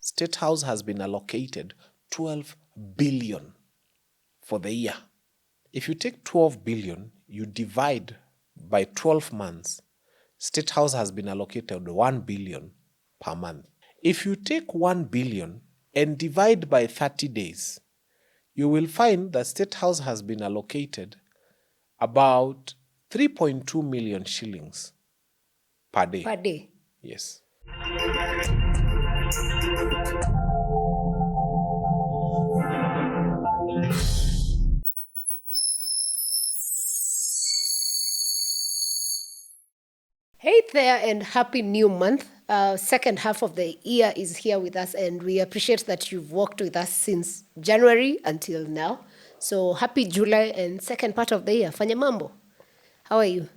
State House has been allocated 12 billion for the year. If you take 12 billion, you divide by 12 months, State House has been allocated 1 billion per month. If you take 1 billion and divide by 30 days, you will find that State House has been allocated about 3.2 million shillings per day. Per day? Yes. Hey there, and happy new month. Second half of the year is here with us, and we appreciate that you've worked with us since January until now. So happy July and second part of the year. Fanya Mambo, how are you?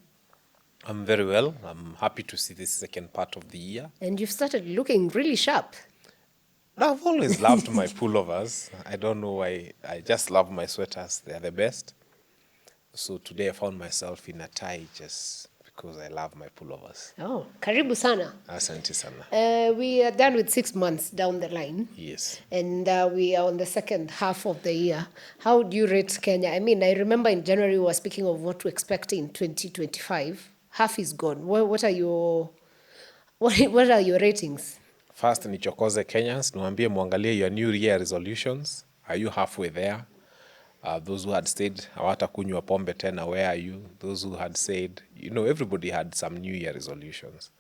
I'm very well. I'm happy to see this second part of the year. And you've started looking really sharp. I've always loved my pullovers. I don't know why. I just love my sweaters. They're the best. So today I found myself in a tie just because I love my pullovers. Oh, karibu sana. Asante sana. We are done with 6 months down the line. Yes. And we are on the second half of the year. How do you rate Kenya? I mean, I remember in January we were speaking of what to expect in 2025. Half is gone. What are your ratings? First, nichokoze Kenyans, niwaambie muangalie your new year resolutions. Are you halfway there? Those who had said, hawatakunywa pombe tena, where are you? Those who had said, everybody had some new year resolutions.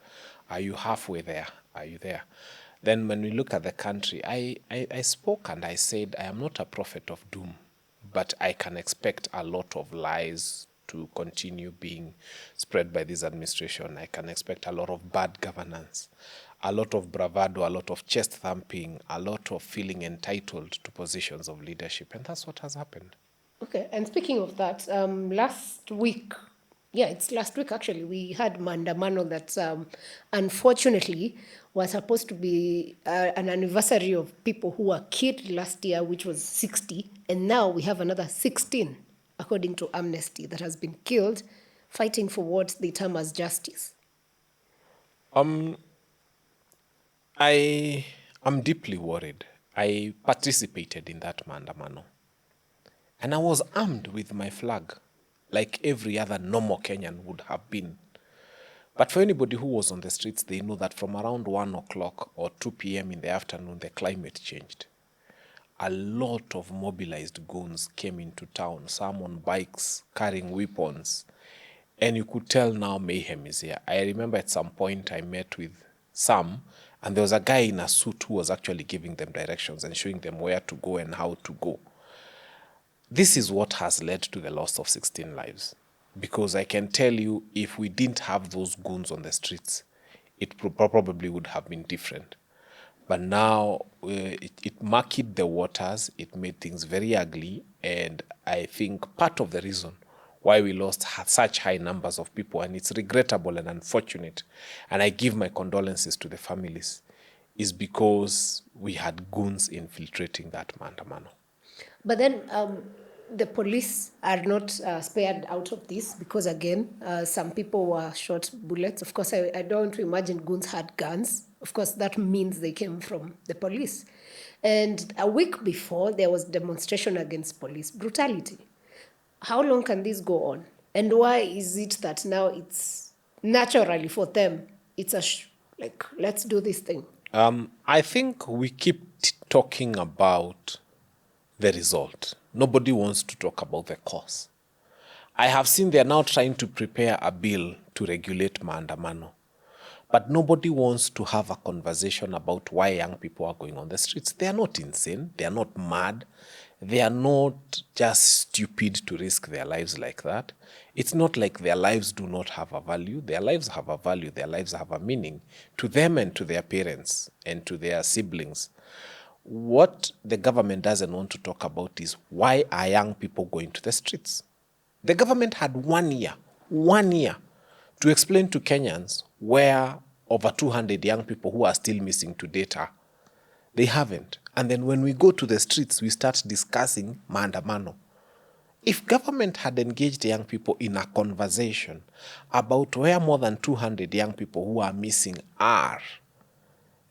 Are you halfway there? Are you there? Then when we look at the country, I spoke and I said, I am not a prophet of doom, but I can expect a lot of lies to continue being spread by this administration. I can expect a lot of bad governance, a lot of bravado, a lot of chest thumping, a lot of feeling entitled to positions of leadership. And that's what has happened. Okay, and speaking of that, last week actually, we had maandamano that unfortunately was supposed to be an anniversary of people who were killed last year, which was 60, and now we have another 16, according to Amnesty, that has been killed fighting for what they term as justice. I am deeply worried. I participated in that maandamano. And I was armed with my flag, like every other normal Kenyan would have been. But for anybody who was on the streets, they know that from around 1 o'clock or 2 p.m. in the afternoon, the climate changed. A lot of mobilized goons came into town, some on bikes, carrying weapons. And you could tell now mayhem is here. I remember at some point I met with some, and there was a guy in a suit who was actually giving them directions and showing them where to go and how to go. This is what has led to the loss of 16 lives. Because I can tell you, if we didn't have those goons on the streets, it probably would have been different. But now it murkied the waters, it made things very ugly, and I think part of the reason why we lost such high numbers of people, and it's regrettable and unfortunate, and I give my condolences to the families, is because we had goons infiltrating that maandamano. But then the police are not spared out of this because, again, some people were shot bullets. Of course, I don't want to imagine goons had guns. Of course, that means they came from the police. And a week before, there was demonstration against police brutality. How long can this go on? And why is it that now it's naturally for them, it's let's do this thing? I think we keep talking about the result. Nobody wants to talk about the cause. I have seen they are now trying to prepare a bill to regulate maandamano. But nobody wants to have a conversation about why young people are going on the streets. They are not insane. They are not mad. They are not just stupid to risk their lives like that. It's not like their lives do not have a value. Their lives have a value. Their lives have a meaning to them and to their parents and to their siblings. What the government doesn't want to talk about is why are young people going to the streets? The government had 1 year to explain to Kenyans where over 200 young people who are still missing to date are. They haven't. And then when we go to the streets, we start discussing maandamano. If government had engaged young people in a conversation about where more than 200 young people who are missing are,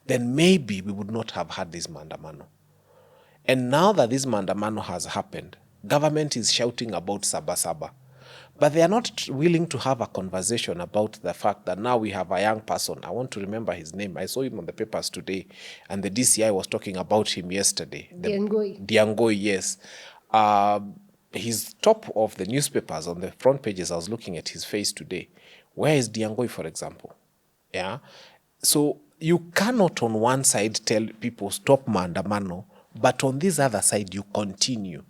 then maybe we would not have had this maandamano. And now that this maandamano has happened, government is shouting about Saba. But they are not willing to have a conversation about the fact that now we have a young person. I want to remember his name. I saw him on the papers today, and the DCI was talking about him yesterday. Diangoi, yes. He's top of the newspapers on the front pages. I was looking at his face today. Where is Diangoi, for example? Yeah. So you cannot on one side tell people stop maandamano, but on this other side you continue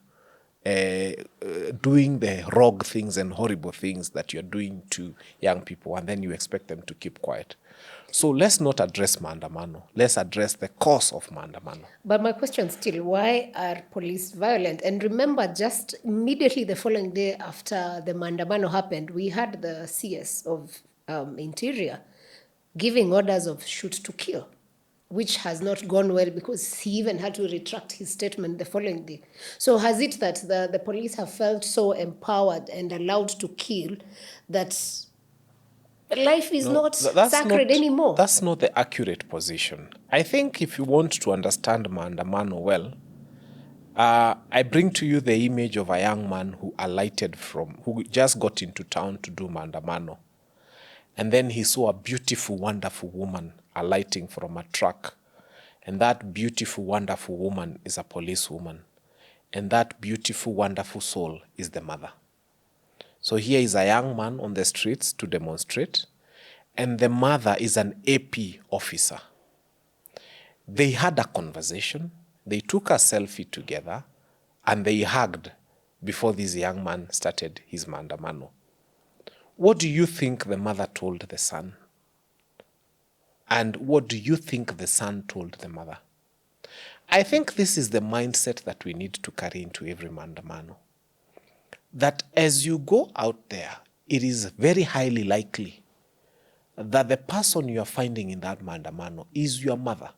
doing the wrong things and horrible things that you're doing to young people, and then you expect them to keep quiet. So let's not address maandamano. Let's address the cause of maandamano. But my question still, why are police violent? And remember, just immediately the following day after the maandamano happened, we had the CS of Interior giving orders of shoot to kill, which has not gone well because he even had to retract his statement the following day. So has it that the police have felt so empowered and allowed to kill that life is not sacred anymore? That's not the accurate position. I think if you want to understand maandamano well, I bring to you the image of a young man who just got into town to do maandamano. And then he saw a beautiful, wonderful woman alighting from a truck. And that beautiful, wonderful woman is a policewoman. And that beautiful, wonderful soul is the mother. So here is a young man on the streets to demonstrate. And the mother is an AP officer. They had a conversation. They took a selfie together. And they hugged before this young man started his maandamano. What do you think the mother told the son? And what do you think the son told the mother? I think this is the mindset that we need to carry into every maandamano. That as you go out there, it is very highly likely that the person you are finding in that maandamano is your mother,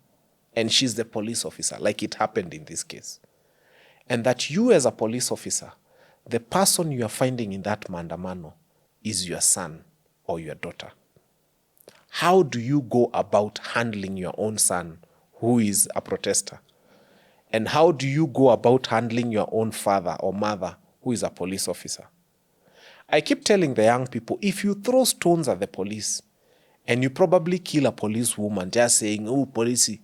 and she's the police officer, like it happened in this case. And that you as a police officer, the person you are finding in that maandamano is your son or your daughter. How do you go about handling your own son who is a protester? And how do you go about handling your own father or mother who is a police officer? I keep telling the young people, if you throw stones at the police and you probably kill a policewoman just saying, oh, police,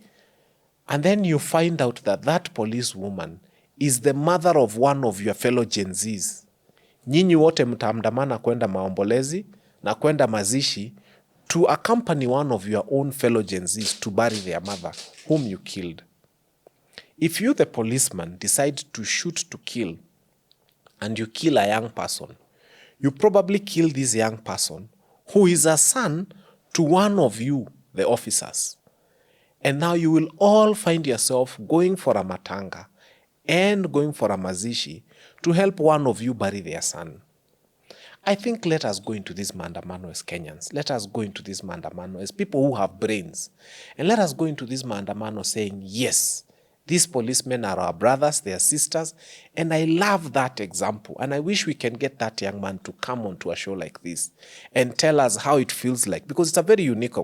and then you find out that that policewoman is the mother of one of your fellow Gen Zs, nyinyi wote mtaandamana kwenda maombolezi na kwenda mazishi to accompany one of your own fellow Gen Zs to bury their mother whom you killed. If you, the policeman, decide to shoot to kill and you kill a young person, you probably kill this young person who is a son to one of you, the officers. And now you will all find yourself going for a matanga and going for a mazishi to help one of you bury their son. I think let us go into this maandamano as Kenyans. Let us go into this maandamano as people who have brains. And let us go into this maandamano saying, yes, these policemen are our brothers, they are sisters. And I love that example. And I wish we can get that young man to come onto a show like this and tell us how it feels like. Because it's a very unique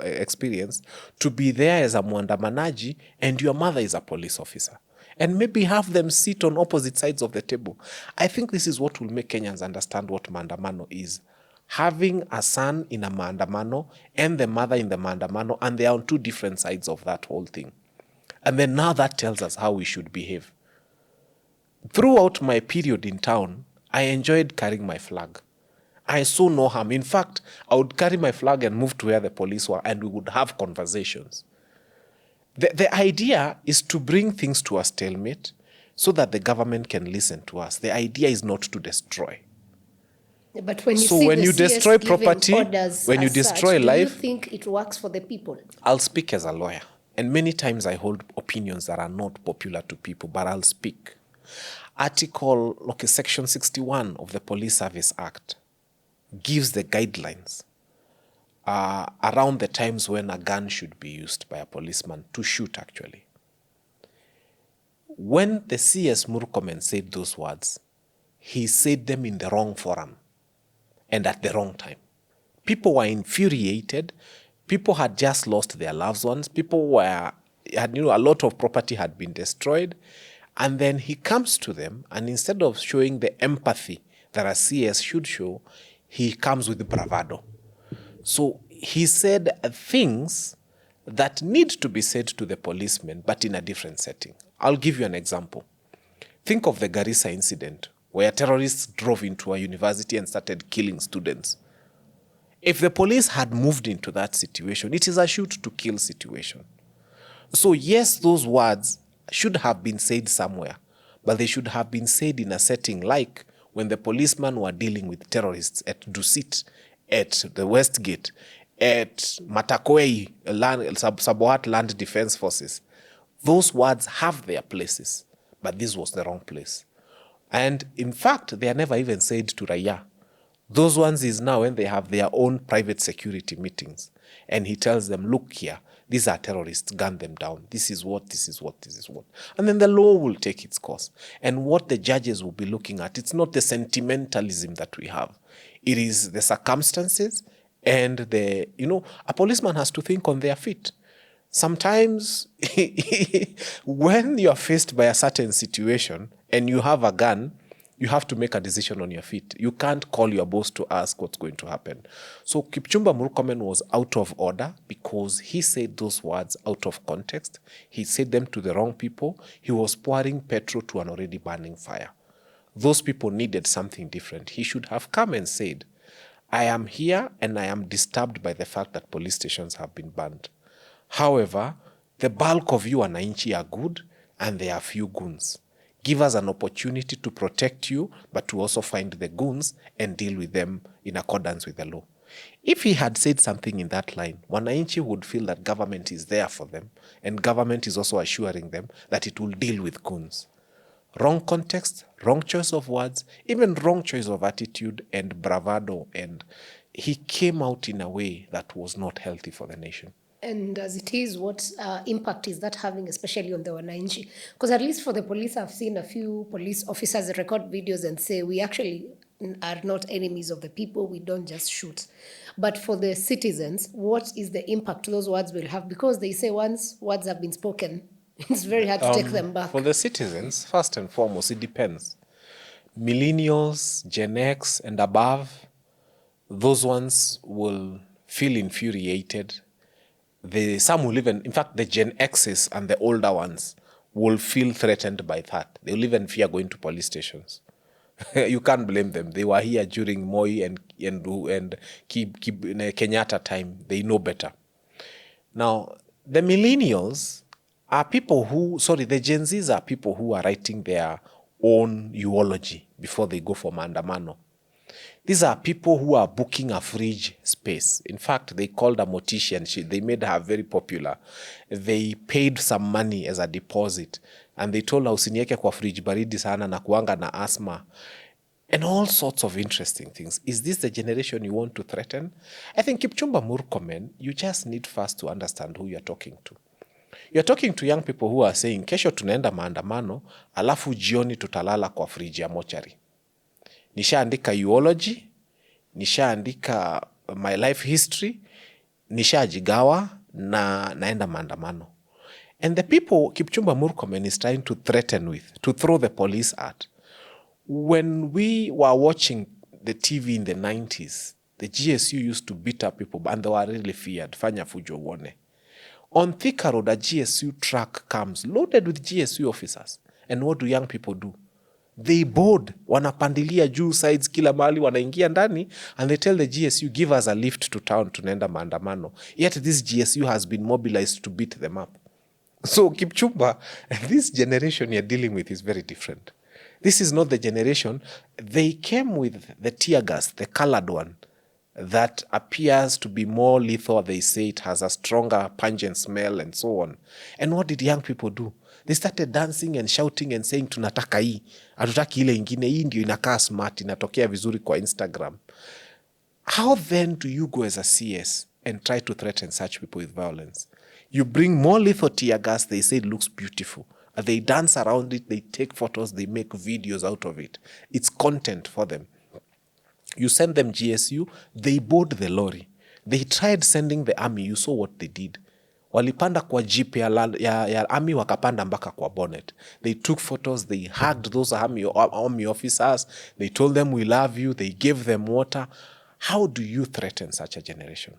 experience to be there as a mwandamanaji and your mother is a police officer. And maybe have them sit on opposite sides of the table. I think this is what will make Kenyans understand what maandamano is. Having a son in a maandamano and the mother in the maandamano, and they are on two different sides of that whole thing. And then now that tells us how we should behave. Throughout my period in town, I enjoyed carrying my flag. I saw no harm. In fact, I would carry my flag and move to where the police were, and we would have conversations. The idea is to bring things to a stalemate so that the government can listen to us. The idea is not to destroy. But when you So see when the you CS destroy giving property, orders when you as destroy such, life, do you think it works for the people? I'll speak as a lawyer. And many times I hold opinions that are not popular to people, but I'll speak. Section 61 of the Police Service Act gives the guidelines around the times when a gun should be used by a policeman to shoot, actually. When the CS Murkomen said those words, he said them in the wrong forum and at the wrong time. People were infuriated People had just lost their loved ones. People had, a lot of property had been destroyed. And then he comes to them, and instead of showing the empathy that a CS should show, he comes with bravado. So he said things that need to be said to the policemen, but in a different setting. I'll give you an example. Think of the Garissa incident, where terrorists drove into a university and started killing students. If the police had moved into that situation, it is a shoot-to-kill situation. So yes, those words should have been said somewhere, but they should have been said in a setting like when the policemen were dealing with terrorists at Dusit, at the Westgate, at Matakwei, Saboat Land Defense Forces. Those words have their places, but this was the wrong place. And in fact, they are never even said to Raya. Those ones is now when they have their own private security meetings. And he tells them, look here, these are terrorists, gun them down. This is what, this is what, this is what. And then the law will take its course. And what the judges will be looking at, it's not the sentimentalism that we have. It is the circumstances and a policeman has to think on their feet. Sometimes when you are faced by a certain situation and you have a gun, you have to make a decision on your feet. You can't call your boss to ask what's going to happen. So Kipchumba Murkomen was out of order because he said those words out of context. He said them to the wrong people. He was pouring petrol to an already burning fire. Those people needed something different. He should have come and said, I am here and I am disturbed by the fact that police stations have been burned. However, the bulk of you wananchi are good and there are few goons. Give us an opportunity to protect you, but to also find the goons and deal with them in accordance with the law. If he had said something in that line, wananchi would feel that government is there for them, and government is also assuring them that it will deal with goons. Wrong context, wrong choice of words, even wrong choice of attitude and bravado, and he came out in a way that was not healthy for the nation. And as it is, what impact is that having, especially on the wananchi? Because at least for the police, I've seen a few police officers record videos and say, we actually are not enemies of the people, we don't just shoot. But for the citizens, what is the impact those words will have? Because they say once words have been spoken, it's very hard to take them back. For the citizens, first and foremost, it depends. Millennials, Gen X and above, those ones will feel infuriated. Some will even, in fact, the Gen X's and the older ones will feel threatened by that. They will even fear going to police stations. You can't blame them. They were here during Moi and Kenyatta time. They know better. Now, the millennials are people the Gen Zs are people who are writing their own eulogy before they go for maandamano. These are people who are booking a fridge space. In fact, they called a mortician. They made her very popular. They paid some money as a deposit. And they told her, usinieke kwa fridge baridi sana na kuanga na asthma. And all sorts of interesting things. Is this the generation you want to threaten? I think Kipchumba Murkomen, you just need first to understand who you're talking to. You're talking to young people who are saying, kesho tunaenda maandamano, alafu jioni tutalala kwa fridge ya mochari. Nishaandika eulogy, nishaandika my life history, nishajigawa na naenda maandamano. And the people Kipchumba Murkomen is trying to threaten with, to throw the police at. When we were watching the TV in the 90s, the GSU used to beat up people and they were really feared. Fanya fujo uone. On Thika Road, a GSU truck comes loaded with GSU officers. And what do young people do? They board, wanapandilia juu sides kila mahali, wanaingia ndani, and they tell the GSU, give us a lift to town, tunaenda maandamano. Yet this GSU has been mobilized to beat them up. So Kipchumba, this generation you're dealing with is very different. This is not the generation. They came with the tear gas, the colored one, that appears to be more lethal. They say it has a stronger pungent smell and so on. And what did young people do? They started dancing and shouting and saying, tunataka hii, hatutaki ile ingine, hii ndio inakaa smart, inatokea vizuri kwa Instagram. How then do you go as a CS and try to threaten such people with violence? You bring more lethal tear gas, they say it looks beautiful. They dance around it, they take photos, they make videos out of it. It's content for them. You send them GSU, they board the lorry. They tried sending the army. You saw what they did. Walipanda kwa jeep ya army, wakapanda mpaka kwa bonnet. They took photos. They hugged those army officers. They told them, we love you. They gave them water. How do you threaten such a generation?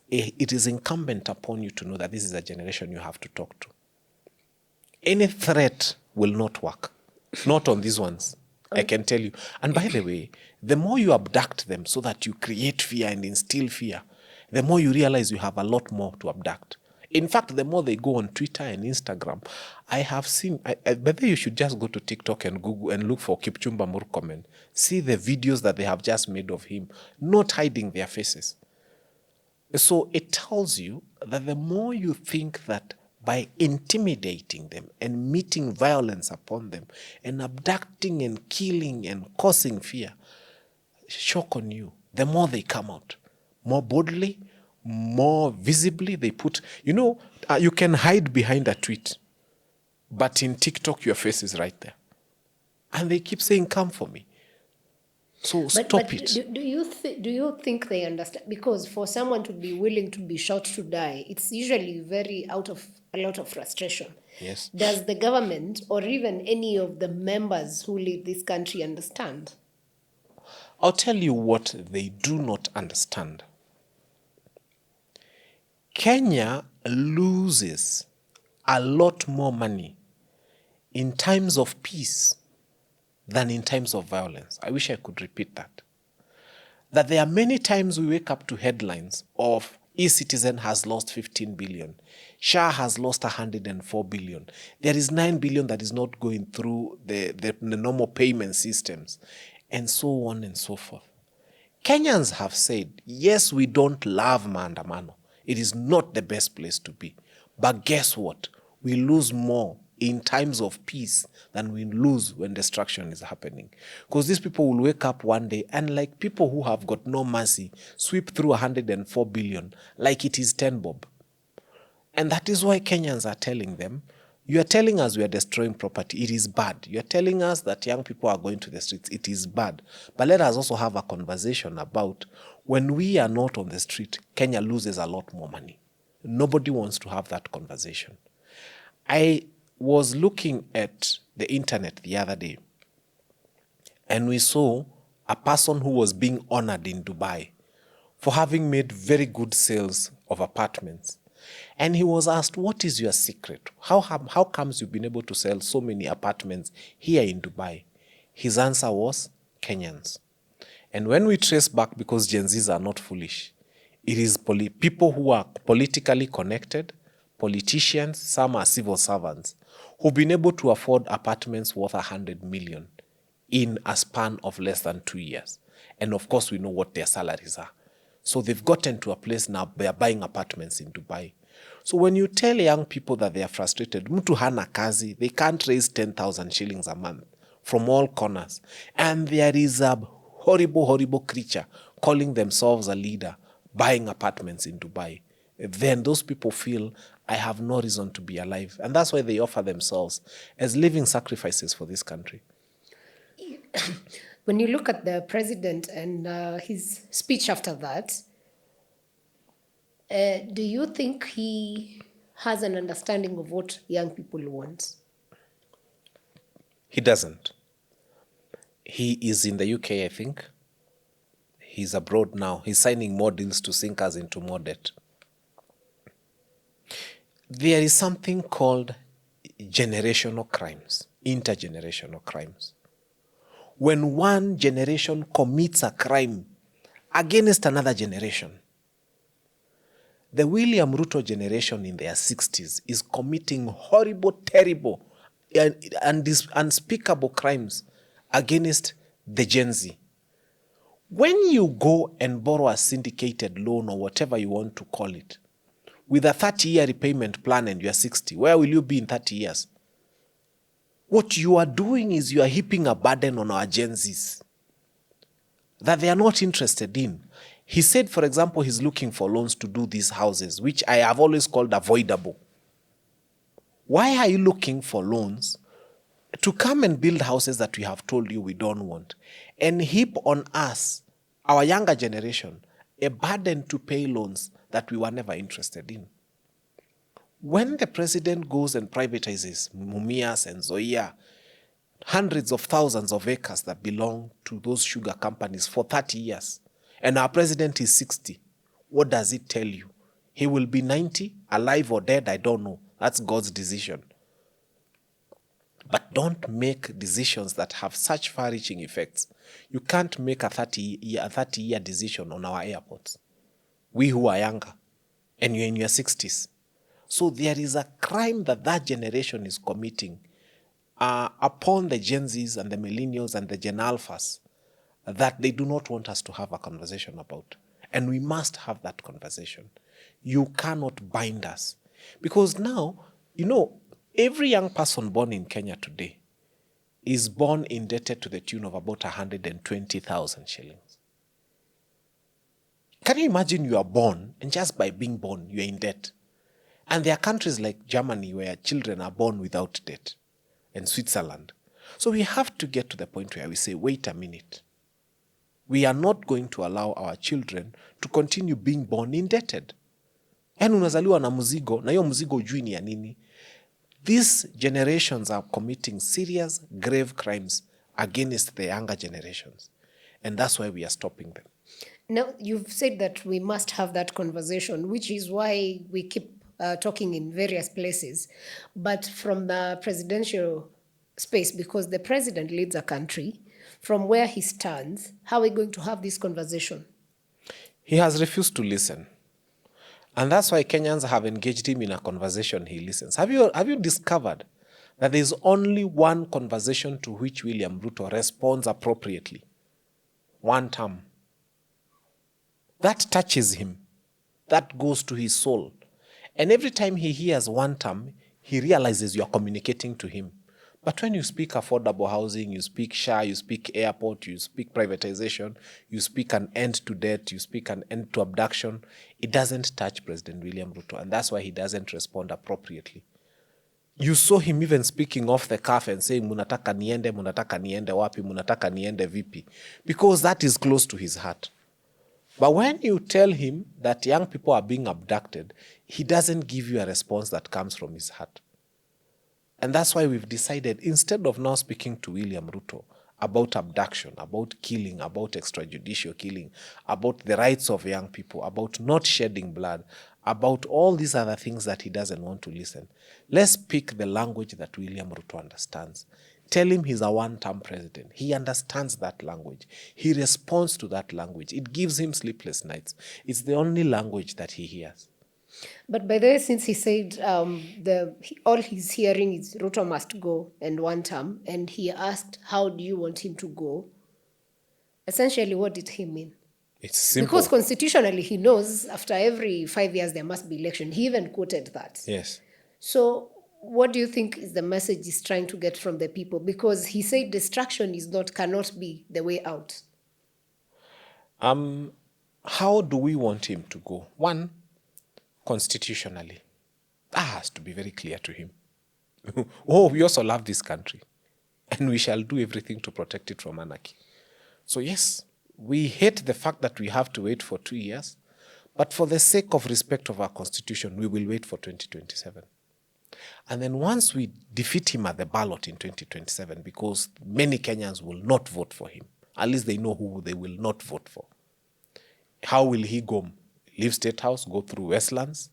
It is incumbent upon you to know that this is a generation you have to talk to. Any threat will not work. Not on these ones. I can tell you. And by the way, the more you abduct them so that you create fear and instill fear, the more you realize you have a lot more to abduct. In fact, the more they go on Twitter and Instagram, I have seen, but you should just go to TikTok and Google and look for Kipchumba Murkomen. See the videos that they have just made of him, not hiding their faces. So it tells you that the more you think that by intimidating them and meeting violence upon them and abducting and killing and causing fear, shock on you, the more they come out. More boldly, more visibly they put... you can hide behind a tweet, but in TikTok your face is right there. And they keep saying, come for me. So stop it. Do you think they understand? Because for someone to be willing to be shot to die, it's usually out of a lot of frustration. Yes. Does the government or even any of the members who lead this country understand? I'll tell you what they do not understand. Kenya loses a lot more money in times of peace than in times of violence. I wish I could repeat that. That there are many times we wake up to headlines of e-Citizen has lost 15 billion. SHA has lost 104 billion. There is 9 billion that is not going through the normal payment systems, and so on and so forth. Kenyans have said, yes, we don't love maandamano. It is not the best place to be. But guess what? We lose more in times of peace than we lose when destruction is happening. Because these people will wake up one day and, like people who have got no mercy, sweep through 104 billion like it is 10 bob. And that is why Kenyans are telling them, you are telling us we are destroying property. It is bad. You are telling us that young people are going to the streets. It is bad. But let us also have a conversation about when we are not on the street, Kenya loses a lot more money. Nobody wants to have that conversation. I was looking at the internet the other day, and we saw a person who was being honored in Dubai for having made very good sales of apartments. And he was asked, what is your secret? How comes you've been able to sell so many apartments here in Dubai? His answer was Kenyans. And when we trace back, because Gen Zs are not foolish, it is people who are politically connected, politicians, some are civil servants, who've been able to afford apartments worth 100 million in a span of less than 2 years. And of course, we know what their salaries are. So they've gotten to a place now they are buying apartments in Dubai. So when you tell young people that they are frustrated, mtu hana kazi, they can't raise 10,000 shillings a month from all corners. And there is a horrible, horrible creature calling themselves a leader, buying apartments in Dubai. Then those people feel, I have no reason to be alive. And that's why they offer themselves as living sacrifices for this country. When you look at the president and his speech after that, do you think he has an understanding of what young people want? He doesn't. He is in the UK, I think. He's abroad now. He's signing more deals to sink us into more debt. There is something called generational crimes, intergenerational crimes. When one generation commits a crime against another generation, the William Ruto generation in their 60s is committing horrible, terrible, and unspeakable crimes against the Gen Z. When you go and borrow a syndicated loan or whatever you want to call it, with a 30-year repayment plan and you are 60, where will you be in 30 years? What you are doing is you are heaping a burden on our Gen Zs that they are not interested in. He said, for example, he's looking for loans to do these houses, which I have always called avoidable. Why are you looking for loans to come and build houses that we have told you we don't want, and heap on us, our younger generation, a burden to pay loans that we were never interested in. When the president goes and privatizes Mumias and Zoia, hundreds of thousands of acres that belong to those sugar companies for 30 years, and our president is 60, what does it tell you? He will be 90, alive or dead, I don't know. That's God's decision. But don't make decisions that have such far-reaching effects. You can't make a 30-year decision on our airports. We who are younger, and you're in your 60s. So there is a crime that generation is committing upon the Gen Zs and the millennials and the Gen Alphas that they do not want us to have a conversation about. And we must have that conversation. You cannot bind us. Because now, every young person born in Kenya today is born indebted to the tune of about 120,000 shillings. Can you imagine you are born, and just by being born, you are in debt? And there are countries like Germany where children are born without debt, and Switzerland. So we have to get to the point where we say, wait a minute. We are not going to allow our children to continue being born indebted. Yani unazaliwa na mzigo, na hiyo mzigo hujui ni ya nini. These generations are committing serious, grave crimes against the younger generations. And that's why we are stopping them. Now, you've said that we must have that conversation, which is why we keep talking in various places. But from the presidential space, because the president leads a country, from where he stands, how are we going to have this conversation? He has refused to listen. And that's why Kenyans have engaged him in a conversation he listens. Have you discovered that there is only one conversation to which William Ruto responds appropriately? One term. That touches him. That goes to his soul. And every time he hears one term, he realizes you are communicating to him. But when you speak affordable housing, you speak SHA, you speak airport, you speak privatization, you speak an end to debt, you speak an end to abduction, it doesn't touch President William Ruto. And that's why he doesn't respond appropriately. You saw him even speaking off the cuff and saying, munataka niende wapi, munataka niende vipi. Because that is close to his heart. But when you tell him that young people are being abducted, he doesn't give you a response that comes from his heart. And that's why we've decided, instead of now speaking to William Ruto about abduction, about killing, about extrajudicial killing, about the rights of young people, about not shedding blood, about all these other things that he doesn't want to listen, let's speak the language that William Ruto understands. Tell him he's a one-term president. He understands that language. He responds to that language. It gives him sleepless nights. It's the only language that he hears. But by the way, since he said all he's hearing is Ruto must go and one term, and he asked, how do you want him to go? Essentially, what did he mean? It's simple. Because constitutionally, he knows after every 5 years there must be election. He even quoted that. Yes. So what do you think is the message he's trying to get from the people? Because he said destruction cannot be the way out. How do we want him to go? One, constitutionally. That has to be very clear to him. We also love this country, and we shall do everything to protect it from anarchy. So yes, we hate the fact that we have to wait for 2 years, but for the sake of respect of our constitution, we will wait for 2027. And then once we defeat him at the ballot in 2027, because many Kenyans will not vote for him, at least they know who they will not vote for. How will he go? Leave State House, go through Westlands,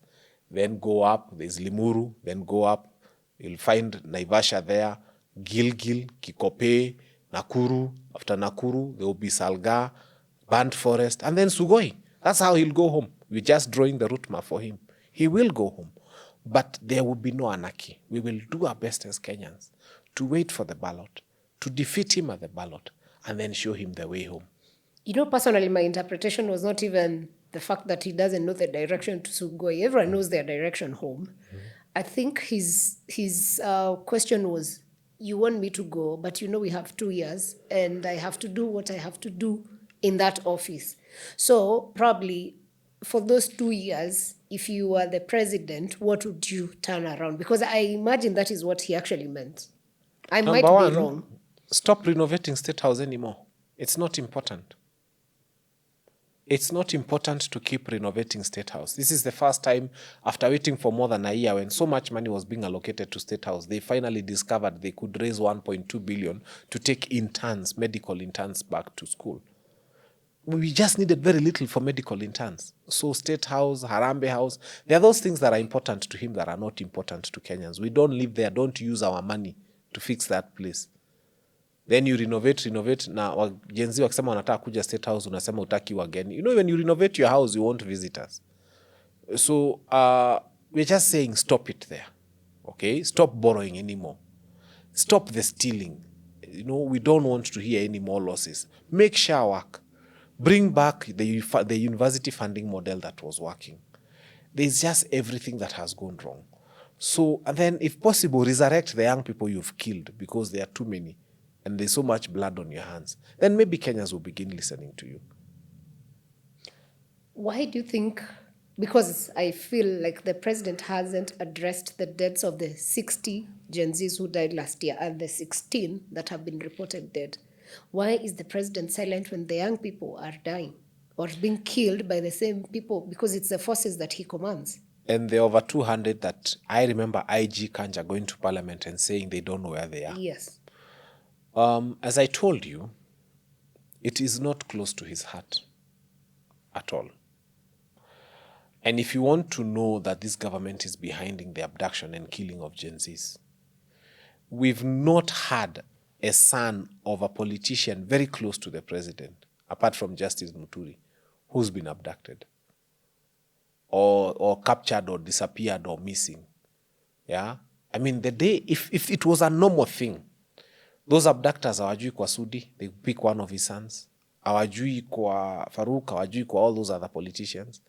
then go up, there's Limuru, then go up, you'll find Naivasha there, Gilgil, Kikope, Nakuru. After Nakuru, there will be Salga, Band Forest, and then Sugoi. That's how he'll go home. We're just drawing the route map for him. He will go home. But there will be no anarchy. We will do our best as Kenyans to wait for the ballot, to defeat him at the ballot, and then show him the way home. Personally, my interpretation was not even the fact that he doesn't know the direction to Sugoi. Everyone knows their direction home. Mm-hmm. I think his question was, you want me to go, but we have 2 years, and I have to do what I have to do in that office. So probably for those 2 years, if you were the president, what would you turn around? Because I imagine that is what he actually meant. I might be wrong. Stop renovating State House anymore. It's not important. It's not important to keep renovating State House. This is the first time after waiting for more than a year when so much money was being allocated to State House, they finally discovered they could raise 1.2 billion to take interns, medical interns back to school. We just needed very little for medical interns. So State House, Harambee House, there are those things that are important to him that are not important to Kenyans. We don't live there, don't use our money to fix that place. Then you renovate na wajenzi wakisema wanataka kuja State House unasema utaki wageni. You know, when you renovate your house you want visitors. So we're just saying stop it there. Okay? Stop borrowing anymore. Stop the stealing. You know, we don't want to hear any more losses. Make sure work. Bring back the university funding model that was working. There's just everything that has gone wrong. So, and then if possible, resurrect the young people you've killed because there are too many and there's so much blood on your hands. Then maybe Kenyans will begin listening to you. Why do you think? Because I feel like the president hasn't addressed the deaths of the 60 Gen Zs who died last year and the 16 that have been reported dead. Why is the president silent when the young people are dying or being killed by the same people? Because it's the forces that he commands. And there are over 200 that I remember IG Kanja going to parliament and saying they don't know where they are. Yes. As I told you, it is not close to his heart at all. And if you want to know that this government is behind the abduction and killing of Gen Zs, we've not had a son of a politician very close to the president, apart from Justice Muturi, who's been abducted or captured or disappeared or missing. Yeah? I mean, the day, if it was a normal thing, those abductors hawajui kwa Sudi, they pick one of his sons. Hawajui kwa Farouk, hawajui kwa all those other politicians.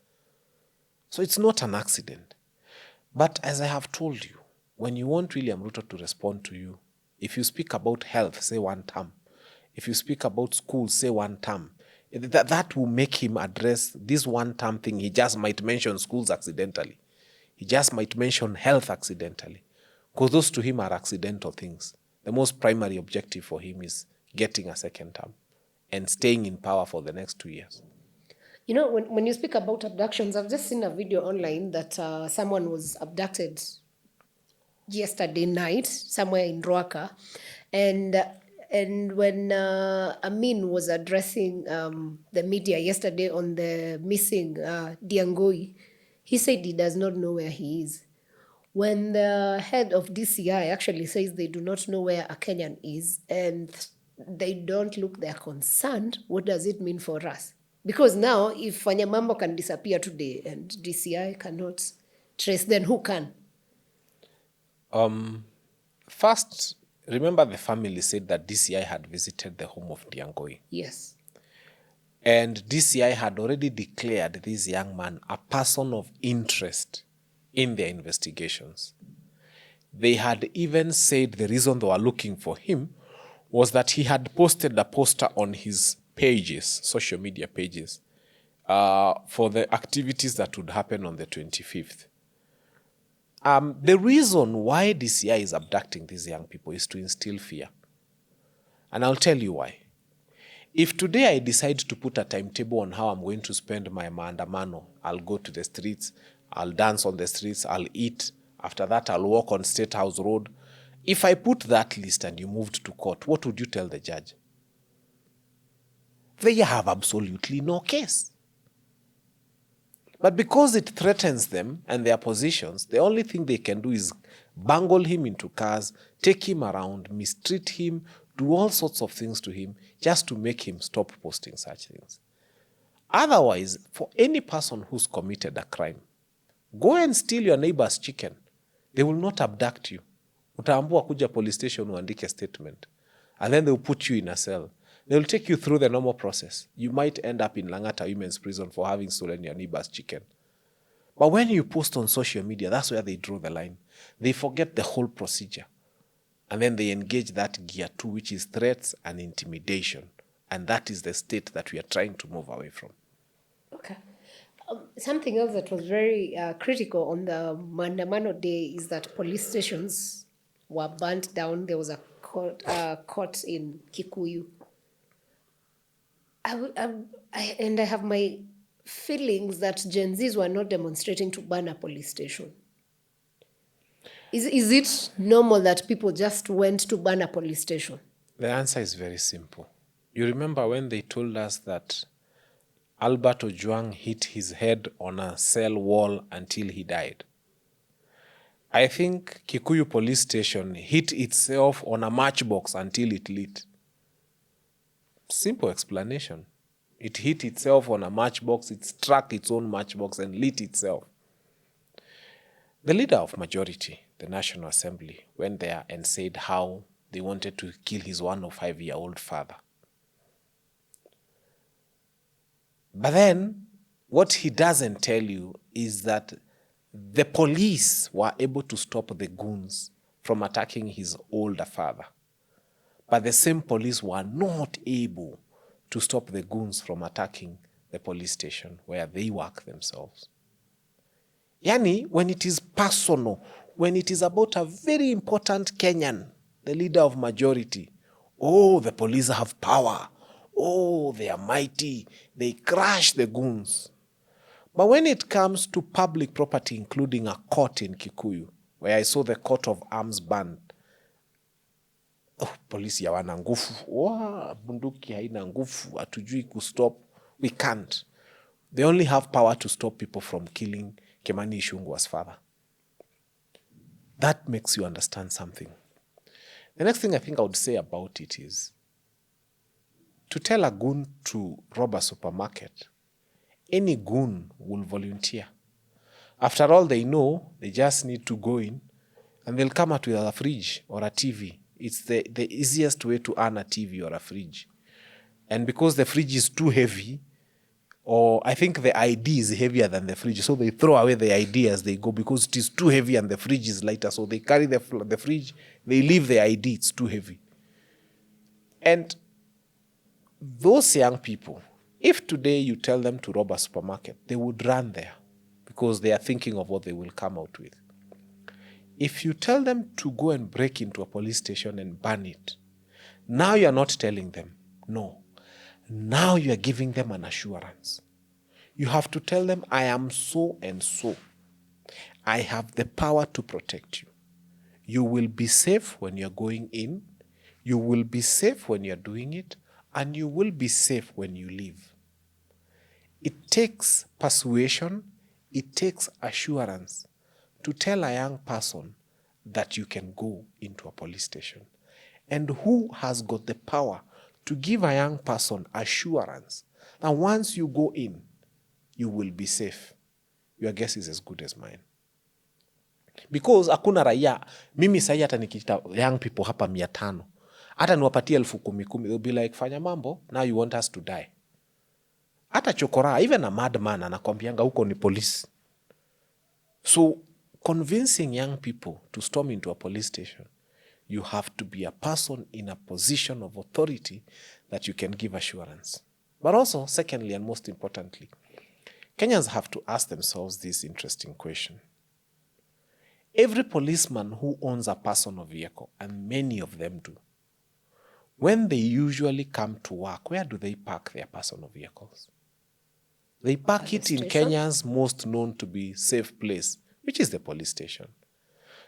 So it's not an accident. But as I have told you, when you want William Ruto to respond to you, if you speak about health, say one term. If you speak about schools, say one term. That will make him address this one term thing. He just might mention schools accidentally. He just might mention health accidentally. Because those to him are accidental things. The most primary objective for him is getting a second term and staying in power for the next 2 years. You know, when you speak about abductions, I've just seen a video online that someone was abducted yesterday night somewhere in Ruaka. And when Amin was addressing the media yesterday on the missing Diangoi, he said he does not know where he is. When the head of DCI actually says they do not know where a Kenyan is and they don't look they're concerned, what does it mean for us? Because now, if Fanya Mambo can disappear today and DCI cannot trace, then who can? First, remember the family said that DCI had visited the home of Diangoi. Yes. And DCI had already declared this young man a person of interest in their investigations. They had even said the reason they were looking for him was that he had posted a poster on his pages, social media pages, for the activities that would happen on the 25th. The reason why DCI is abducting these young people is to instill fear. And I'll tell you why. If today I decide to put a timetable on how I'm going to spend my maandamano, I'll go to the streets, I'll dance on the streets, I'll eat. After that, I'll walk on State House Road. If I put that list and you moved to court, what would you tell the judge? They have absolutely no case. But because it threatens them and their positions, the only thing they can do is bungle him into cars, take him around, mistreat him, do all sorts of things to him just to make him stop posting such things. Otherwise, for any person who's committed a crime, go and steal your neighbor's chicken. They will not abduct you. Utaambua kuja police station uandike statement. And then they'll put you in a cell. They'll take you through the normal process. You might end up in Langata Women's Prison for having stolen your neighbor's chicken. But when you post on social media, that's where they draw the line. They forget the whole procedure. And then they engage that gear two, which is threats and intimidation. And that is the state that we are trying to move away from. Okay. Something else that was very critical on the Maandamano day is that police stations were burnt down. There was a court in Kikuyu. I have my feelings that Gen Zs were not demonstrating to burn a police station. Is it normal that people just went to burn a police station? The answer is very simple. You remember when they told us that Albert Ojwang hit his head on a cell wall until he died? I think Kikuyu police station hit itself on a matchbox until it lit. Simple explanation. It hit itself on a matchbox, it struck its own matchbox and lit itself. The leader of majority, the National Assembly, went there and said how they wanted to kill his 105-year-old father. But then, what he doesn't tell you is that the police were able to stop the goons from attacking his older father. But the same police were not able to stop the goons from attacking the police station where they work themselves. Yani, when it is personal, when it is about a very important Kenyan, the leader of majority, oh, the police have power. Oh, they are mighty. They crush the goons. But when it comes to public property, including a court in Kikuyu, where I saw the coat of arms banned, polisi hawana nguvu, bunduki haina nguvu, hatujui kustop. We can't. They only have power to stop people from killing Kimani Ichung'wah's father. That makes you understand something. The next thing I think I would say about it is, to tell a goon to rob a supermarket, any goon will volunteer. After all, they know they just need to go in and they'll come out with a fridge or a TV. It's the easiest way to earn a TV or a fridge. And because the fridge is too heavy, or I think the ID is heavier than the fridge, so they throw away the ID as they go because it is too heavy and the fridge is lighter. So they carry the fridge, they leave the ID, it's too heavy. And those young people, if today you tell them to rob a supermarket, they would run there because they are thinking of what they will come out with. If you tell them to go and break into a police station and burn it, now you are not telling them, no. Now you are giving them an assurance. You have to tell them, I am so and so. I have the power to protect you. You will be safe when you're going in. You will be safe when you're doing it. And you will be safe when you leave. It takes persuasion. It takes assurance to tell a young person that you can go into a police station. And who has got the power to give a young person assurance that once you go in, you will be safe? Your guess is as good as mine. Because hakuna raia, mimi sahi hata nikita young people hapa 500, hata niwapatie 10,000, they'll be like, Fanya Mambo, now you want us to die. Hata chokora, even a madman anakwambianga huko ni police. So convincing young people to storm into a police station, you have to be a person in a position of authority that you can give assurance. But also, secondly and most importantly, Kenyans have to ask themselves this interesting question. Every policeman who owns a personal vehicle, and many of them do, when they usually come to work, where do they park their personal vehicles? They park it in Kenya's most known to be safe place, which is the police station.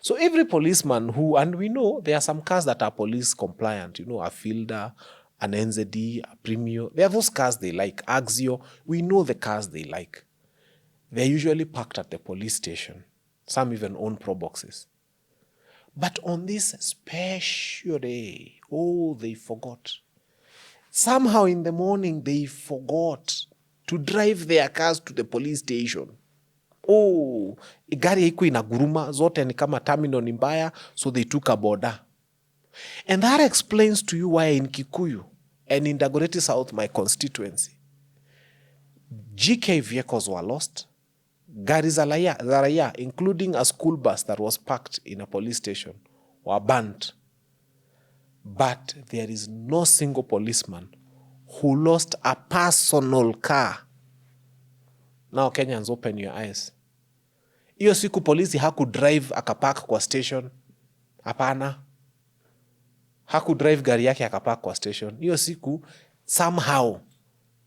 So every policeman who, and we know there are some cars that are police compliant, a Fielder, an NZD, a Premio. There are those cars they like, Axio. We know the cars they like. They're usually parked at the police station. Some even own pro boxes. But on this special day, they forgot. Somehow in the morning, they forgot to drive their cars to the police station. Gari haikuwa inaguruma, zote ni kama terminal ni mbaya, so they took a border. And that explains to you why in Kikuyu and in Dagoretti South, my constituency, GK vehicles were lost. Gari za raia, including a school bus that was parked in a police station, were burnt. But there is no single policeman who lost a personal car. Now Kenyans, open your eyes. Hiyo siku polisi hakudrive akapark kwa station. Hapana. Hakudrive gari yake akapark kwa station. Hiyo siku somehow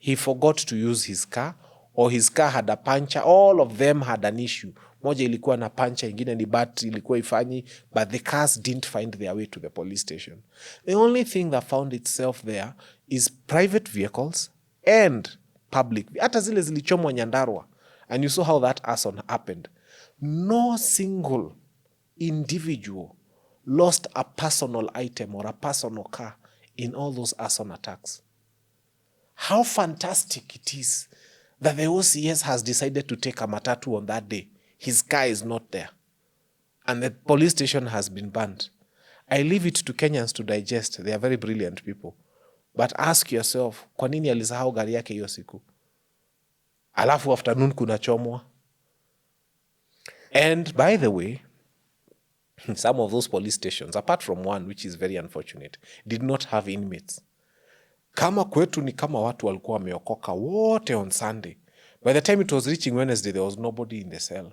he forgot to use his car, or his car had a puncture. All of them had an issue. Moja ilikuwa na puncture, ingine ni battery ilikuwa ifanyi, but the cars didn't find their way to the police station. The only thing that found itself there is private vehicles and public. Hata zile zilichomwa Nyandarua, and you saw how that arson happened. No single individual lost a personal item or a personal car in all those arson attacks. How fantastic it is that the OCS has decided to take a matatu on that day. His car is not there. And the police station has been banned. I leave it to Kenyans to digest. They are very brilliant people. But ask yourself, kwa nini alisahau gari yake hiyo siku? Alafu afternoon kuna chomwa. And by the way, some of those police stations, apart from one which is very unfortunate, did not have inmates. Kama kwetu ni kama watu walikuwa wameokoka wote on Sunday. By the time it was reaching Wednesday, there was nobody in the cell.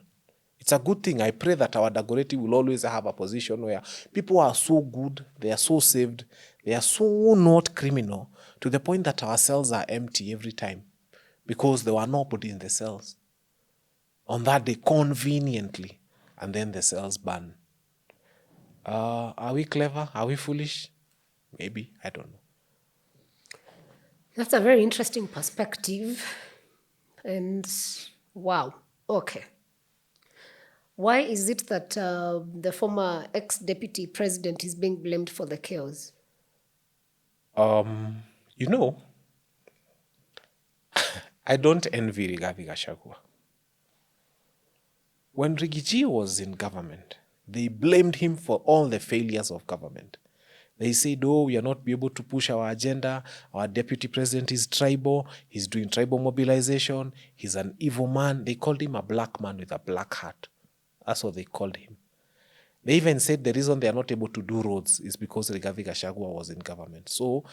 It's a good thing. I pray that our Dagoretti will always have a position where people are so good, they are so saved, they are so not criminal, to the point that our cells are empty every time because there were nobody in the cells. On that day, conveniently, and then the cells burn. Are we clever? Are we foolish? Maybe. I don't know. That's a very interesting perspective. And wow, okay. Why is it that the former ex-deputy president is being blamed for the chaos? You know, I don't envy Rigathi Gachagua. When Rigiji was in government, they blamed him for all the failures of government. They said, oh, we are not be able to push our agenda. Our deputy president is tribal. He's doing tribal mobilization. He's an evil man. They called him a black man with a black heart. That's what they called him. They even said the reason they are not able to do roads is because Rigathi Gachagua was in government. So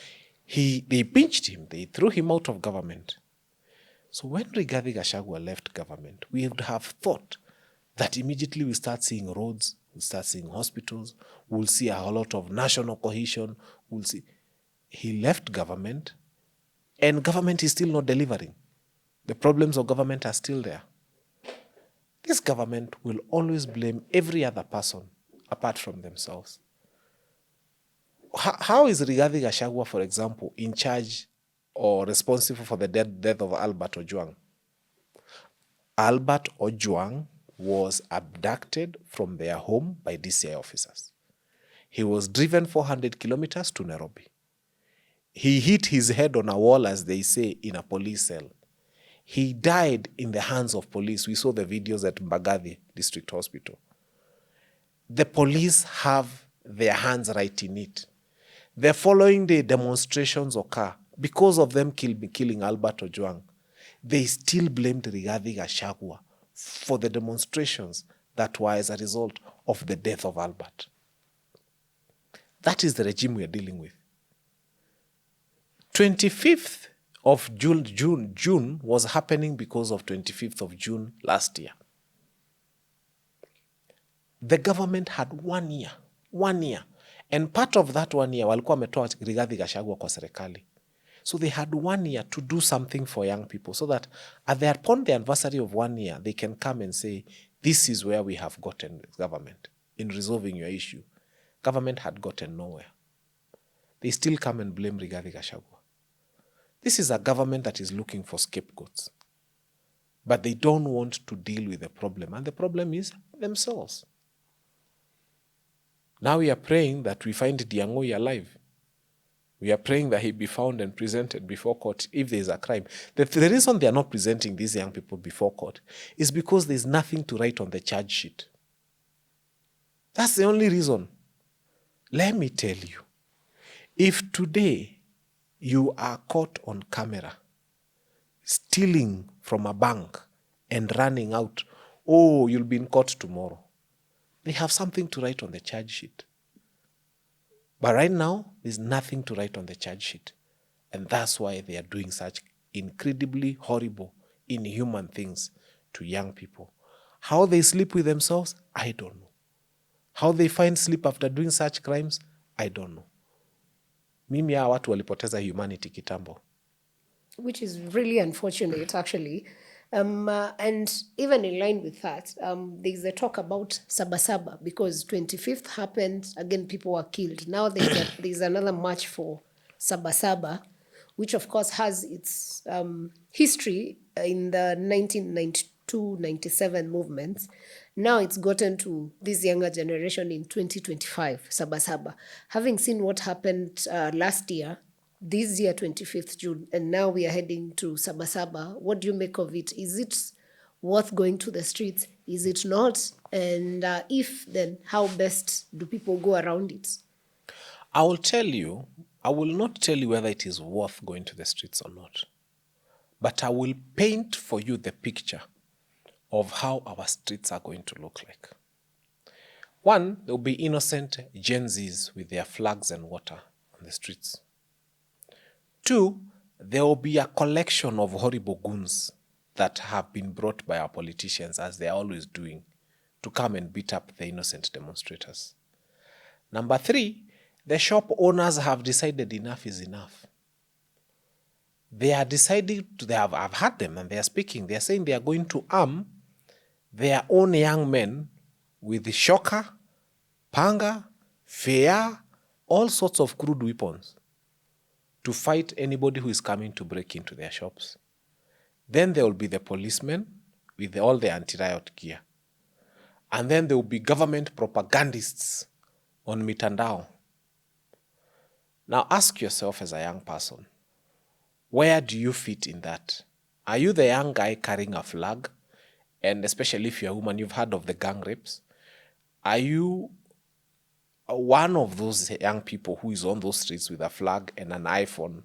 they pinched him. They threw him out of government. So when Rigathi Gachagua left government, we would have thought that immediately we start seeing roads, we'll start seeing hospitals, we'll see a whole lot of national cohesion, we'll see. He left government, and government is still not delivering. The problems of government are still there. This government will always blame every other person apart from themselves. How is Rigathi Gachagua, for example, in charge or responsible for the death of Albert Ojwang? Albert Ojwang was abducted from their home by DCI officers. He was driven 400 kilometers to Nairobi. He hit his head on a wall, as they say, in a police cell. He died in the hands of police. We saw the videos at Mbagathi District Hospital. The police have their hands right in it. The following day, demonstrations occur. Because of them killing Albert Ojwang, they still blamed Rigathi Gachagua for the demonstrations that were as a result of the death of Albert. That is the regime we are dealing with. 25th of June was happening because of 25th of June last year. The government had 1 year. And part of that 1 year, walikuwa wametoa Rigathi Gachagua kwa serikali. So they had 1 year to do something for young people so that upon the anniversary of 1 year, they can come and say, this is where we have gotten government in resolving your issue. Government had gotten nowhere. They still come and blame Rigathi Gachagua. This is a government that is looking for scapegoats. But they don't want to deal with the problem. And the problem is themselves. Now we are praying that we find Diang'ui alive. We are praying that he be found and presented before court if there is a crime. The reason they are not presenting these young people before court is because there is nothing to write on the charge sheet. That's the only reason. Let me tell you, if today you are caught on camera stealing from a bank and running out, oh, you'll be in court tomorrow. They have something to write on the charge sheet. But right now, there's nothing to write on the charge sheet. And that's why they are doing such incredibly horrible, inhuman things to young people. How they sleep with themselves, I don't know. How they find sleep after doing such crimes, I don't know. Mimi hawa watu walipoteza humanity kitambo. which is really unfortunate, actually. And even in line with that, there's a talk about Sabasaba because 25th happened, again, people were killed. Now there's another march for Sabasaba, which of course has its history in the 1992-97 movements. Now it's gotten to this younger generation in 2025, Sabasaba. Having seen what happened last year, this year, 25th June, and now we are heading to Sabasaba. What do you make of it? Is it worth going to the streets? Is it not? And if, then how best do people go around it? I will not tell you whether it is worth going to the streets or not, but I will paint for you the picture of how our streets are going to look like. One, there will be innocent Gen Zs with their flags and water on the streets. Two, there will be a collection of horrible goons that have been brought by our politicians, as they are always doing, to come and beat up the innocent demonstrators. Number three, the shop owners have decided enough is enough. They are deciding, I've heard them and they are speaking, they are saying they are going to arm their own young men with shocker, panga, fear, all sorts of crude weapons to fight anybody who is coming to break into their shops. Then there will be the policemen with all the anti-riot gear. And then there will be government propagandists on mitandao. Now ask yourself as a young person, where do you fit in that? Are you the young guy carrying a flag? And especially if you're a woman, you've heard of the gang rapes. Are you one of those young people who is on those streets with a flag and an iPhone?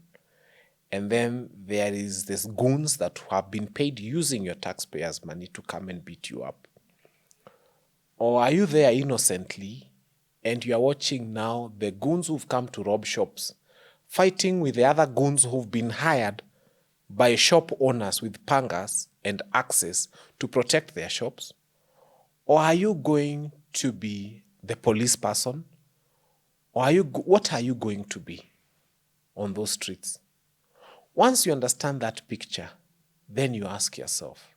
And then there is this goons that have been paid using your taxpayers' money to come and beat you up. Or are you there innocently and you are watching now the goons who've come to rob shops fighting with the other goons who've been hired by shop owners with pangas and axes to protect their shops? Or are you going to be the police person? Or what are you going to be on those streets? Once you understand that picture, then you ask yourself,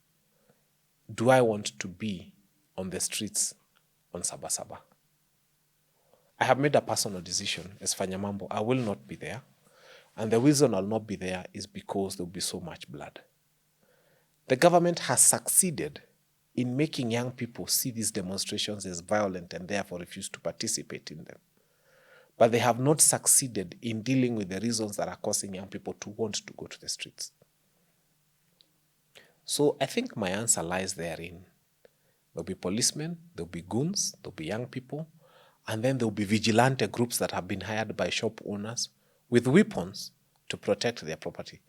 do I want to be on the streets on Sabasaba? I have made a personal decision as Fanya Mambo. I will not be there. And the reason I'll not be there is because there will be so much blood. The government has succeeded in making young people see these demonstrations as violent and therefore refuse to participate in them. But they have not succeeded in dealing with the reasons that are causing young people to want to go to the streets. So I think my answer lies therein. There'll be policemen, there'll be goons, there'll be young people, and then there'll be vigilante groups that have been hired by shop owners with weapons to protect their property.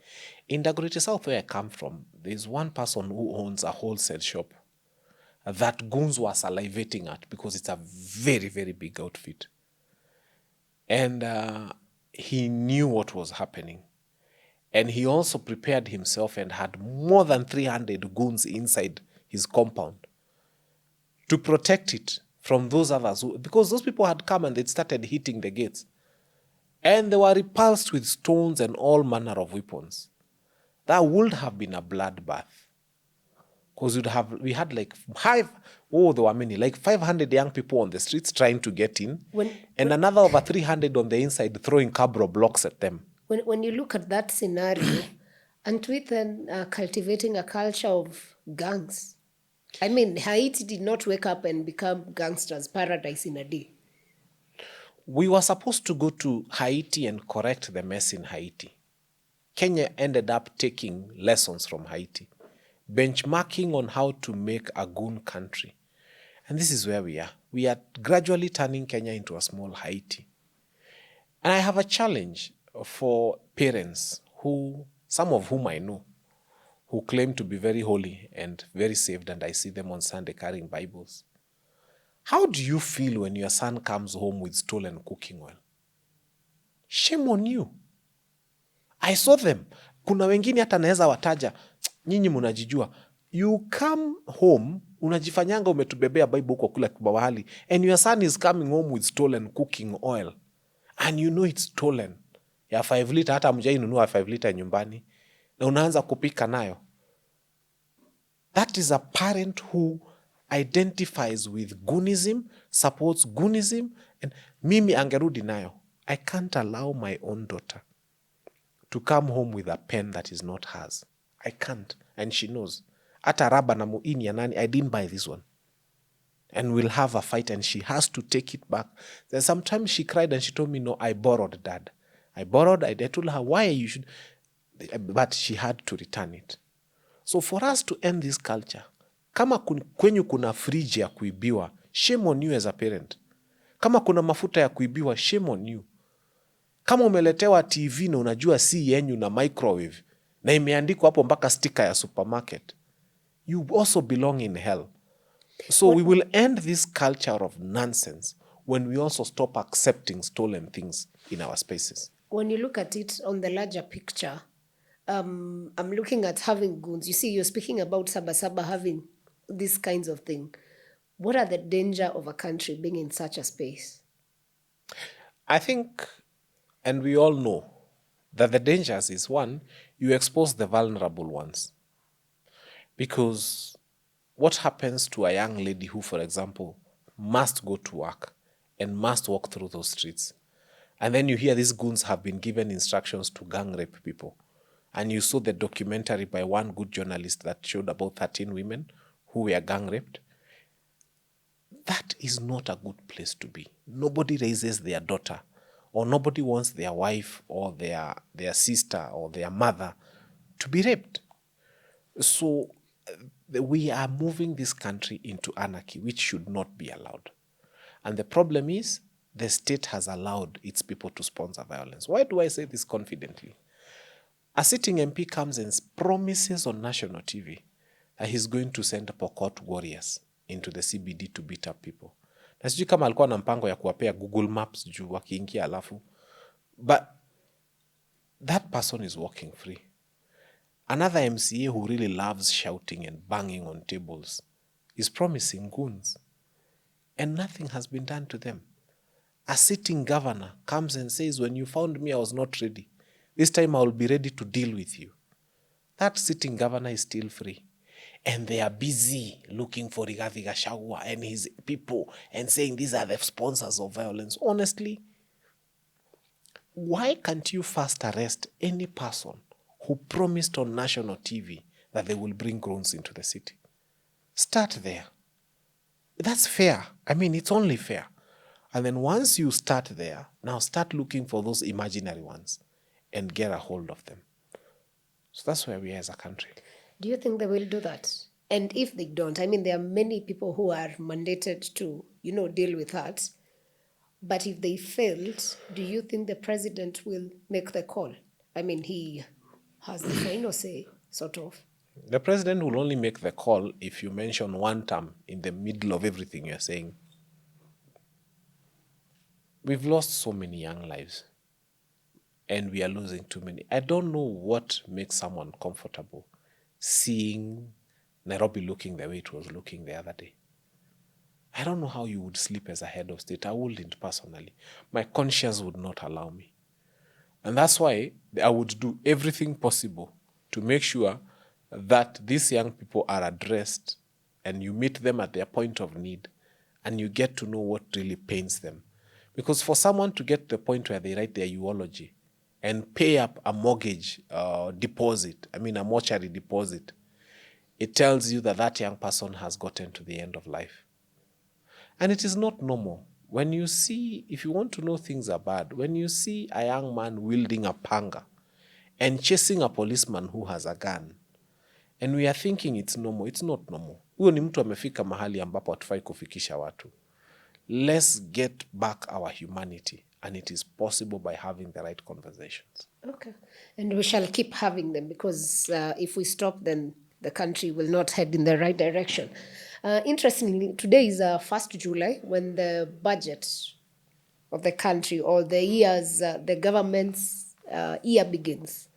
In Dagoretti South, where I come from, there's one person who owns a wholesale shop that goons were salivating at because it's a very, very big outfit. And he knew what was happening. And he also prepared himself and had more than 300 goons inside his compound to protect it from those others. Because those people had come and they'd started hitting the gates. And they were repulsed with stones and all manner of weapons. That would have been a bloodbath. Because we had like there were many, like 500 young people on the streets trying to get in, and another over 300 on the inside throwing cabro blocks at them. When you look at that scenario, aren't we then cultivating a culture of gangs? I mean, Haiti did not wake up and become gangsters' paradise in a day. We were supposed to go to Haiti and correct the mess in Haiti. Kenya ended up taking lessons from Haiti, benchmarking on how to make a goon country. And this is where we are. We are gradually turning Kenya into a small Haiti. And I have a challenge for parents some of whom I know, who claim to be very holy and very saved, and I see them on Sunday carrying Bibles. How do you feel when your son comes home with stolen cooking oil? Shame on you. I saw them. Kuna wengine hata naweza wataja, nyinyi munajijua. You come home, unajifanyanga umetubebea Bible huko kula mahali, and your son is coming home with stolen cooking oil. And you know it's stolen. Ya 5 liter, hata mjai nunua 5 liter nyumbani. na unaanza kupika nayo. That is a parent who identifies with Goonism, supports Goonism, and mimi angerudi nayo. I can't allow my own daughter to come home with a pen that is not hers. I can't, and she knows. Hata raba na muini ya nani, I didn't buy this one. And we'll have a fight, and she has to take it back. Then sometimes she cried and she told me, no, I borrowed, Dad. I borrowed, I told her, why you should, but she had to return it. So for us to end this culture, kama kwenyu kuna fridge ya kuibiwa, shame on you as a parent. Kama kuna mafuta ya kuibiwa, shame on you. Kama umeletewa TV na unajua si yenyu na microwave, na imeandikwa hapo mpaka sticker ya supermarket, you also belong in hell. So we will end this culture of nonsense when we also stop accepting stolen things in our spaces. When you look at it on the larger picture, I'm looking at having goons. You see, you're speaking about Saba having these kinds of things. What are the danger of a country being in such a space? I think, and we all know, that the dangers is, one, you expose the vulnerable ones. Because what happens to a young lady who, for example, must go to work and must walk through those streets? And then you hear these goons have been given instructions to gang rape people. And you saw the documentary by one good journalist that showed about 13 women who were gang raped. That is not a good place to be. Nobody raises their daughter, or nobody wants their wife or their sister or their mother to be raped. So we are moving this country into anarchy, which should not be allowed. And the problem is, the state has allowed its people to sponsor violence. Why do I say this confidently? A sitting MP comes and promises on national TV that he's going to send Pokot warriors into the CBD to beat up people. Na sijui kama alikuwa na mpango ya kuwapea Google Maps juu wakiingia alafu. But that person is walking free. Another MCA who really loves shouting and banging on tables is promising goons. And nothing has been done to them. A sitting governor comes and says, when you found me, I was not ready. This time I will be ready to deal with you. That sitting governor is still free. And they are busy looking for Rigathi Gachagua and his people and saying these are the sponsors of violence. Honestly, why can't you first arrest any person who promised on national TV that they will bring drones into the city? Start there. That's fair. I mean, it's only fair. And then once you start there, now start looking for those imaginary ones and get a hold of them. So that's where we are as a country. Do you think they will do that? And if they don't, I mean, there are many people who are mandated to, deal with that. But if they failed, do you think the president will make the call? I mean, he has the final say, sort of. The president will only make the call if you mention one term in the middle of everything you're saying. We've lost so many young lives, and we are losing too many. I don't know what makes someone comfortable seeing Nairobi looking the way it was looking the other day. I don't know how you would sleep as a head of state. I wouldn't personally. My conscience would not allow me. And that's why I would do everything possible to make sure that these young people are addressed and you meet them at their point of need and you get to know what really pains them. Because for someone to get to the point where they write their eulogy and pay up a mortgage deposit, a mortuary deposit, it tells you that that young person has gotten to the end of life. And it is not normal. When you see, if you want to know things are bad, when you see a young man wielding a panga and chasing a policeman who has a gun, and we are thinking it's normal, it's not normal. Huyo ni mtu amefika mahali ambapo hatufai kufikisha watu. Let's get back our humanity, and it is possible by having the right conversations. Okay. And we shall keep having them because if we stop, then the country will not head in the right direction. Interestingly, today is 1st July when the budget of the country or the years, the government's year begins.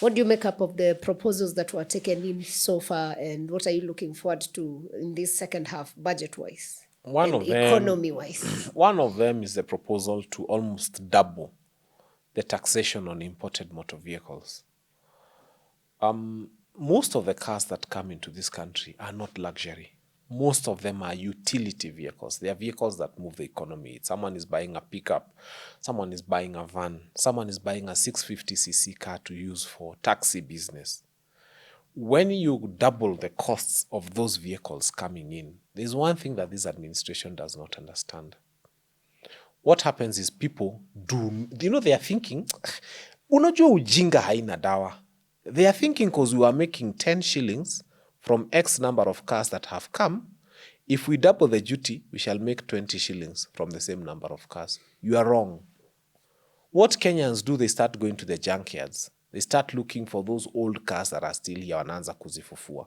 What do you make up of the proposals that were taken in so far, and what are you looking forward to in this second half, budget-wise and economy-wise? One of them is the proposal to almost double the taxation on imported motor vehicles. Most of the cars that come into this country are not luxury. Most of them are utility vehicles. They are vehicles that move the economy. Someone is buying a pickup, someone is buying a van, someone is buying a 650cc car to use for taxi business. When you double the costs of those vehicles coming in, there's one thing that this administration does not understand. What happens is people they are thinking, unajua ujinga haina dawa. They are thinking because we are making 10 shillings from X number of cars that have come. If we double the duty, we shall make 20 shillings from the same number of cars. You are wrong. What Kenyans do, they start going to the junkyards. They start looking for those old cars that are still here, wanaanza kuzifufua.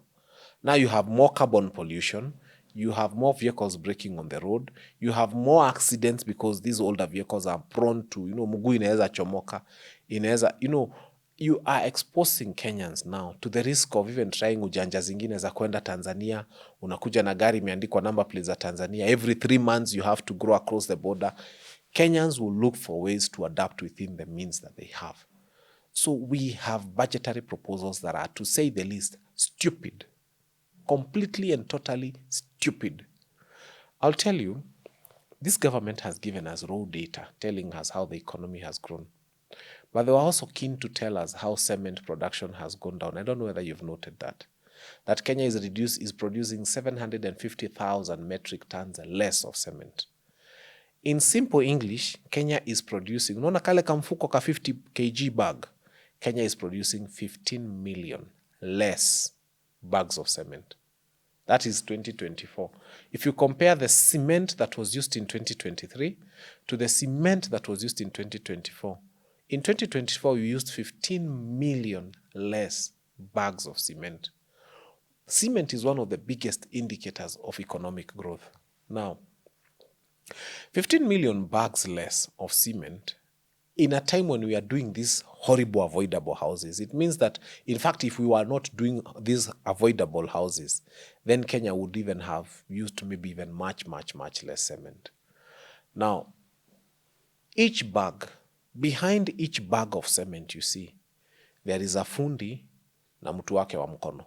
Now you have more carbon pollution, you have more vehicles breaking on the road, you have more accidents because these older vehicles are prone to, mguu inaweza chomoka, you are exposing Kenyans now to the risk of even trying ujanja zingine za kwenda Tanzania. Unakuja na gari imeandikwa number plates za Tanzania. Every 3 months you have to go across the border. Kenyans will look for ways to adapt within the means that they have. So we have budgetary proposals that are, to say the least, stupid. Completely and totally stupid. I'll tell you, this government has given us raw data telling us how the economy has grown. But they were also keen to tell us how cement production has gone down. I don't know whether you've noted that. That Kenya is producing 750,000 metric tons less of cement. In simple English, Kenya is producing, unaona kale kamfuko ka 50 kg bag, Kenya is producing 15 million less bags of cement. That is 2024. If you compare the cement that was used in 2023 to the cement that was used in 2024, in 2024 we used 15 million less bags of cement. Cement is one of the biggest indicators of economic growth. Now, 15 million bags less of cement in a time when we are doing these horrible avoidable houses. It means that, in fact, if we were not doing these avoidable houses, then Kenya would even have used maybe even much, much, much less cement. Now, each bag, behind each bag of cement you see, there is a fundi na mtu wake wa mkono.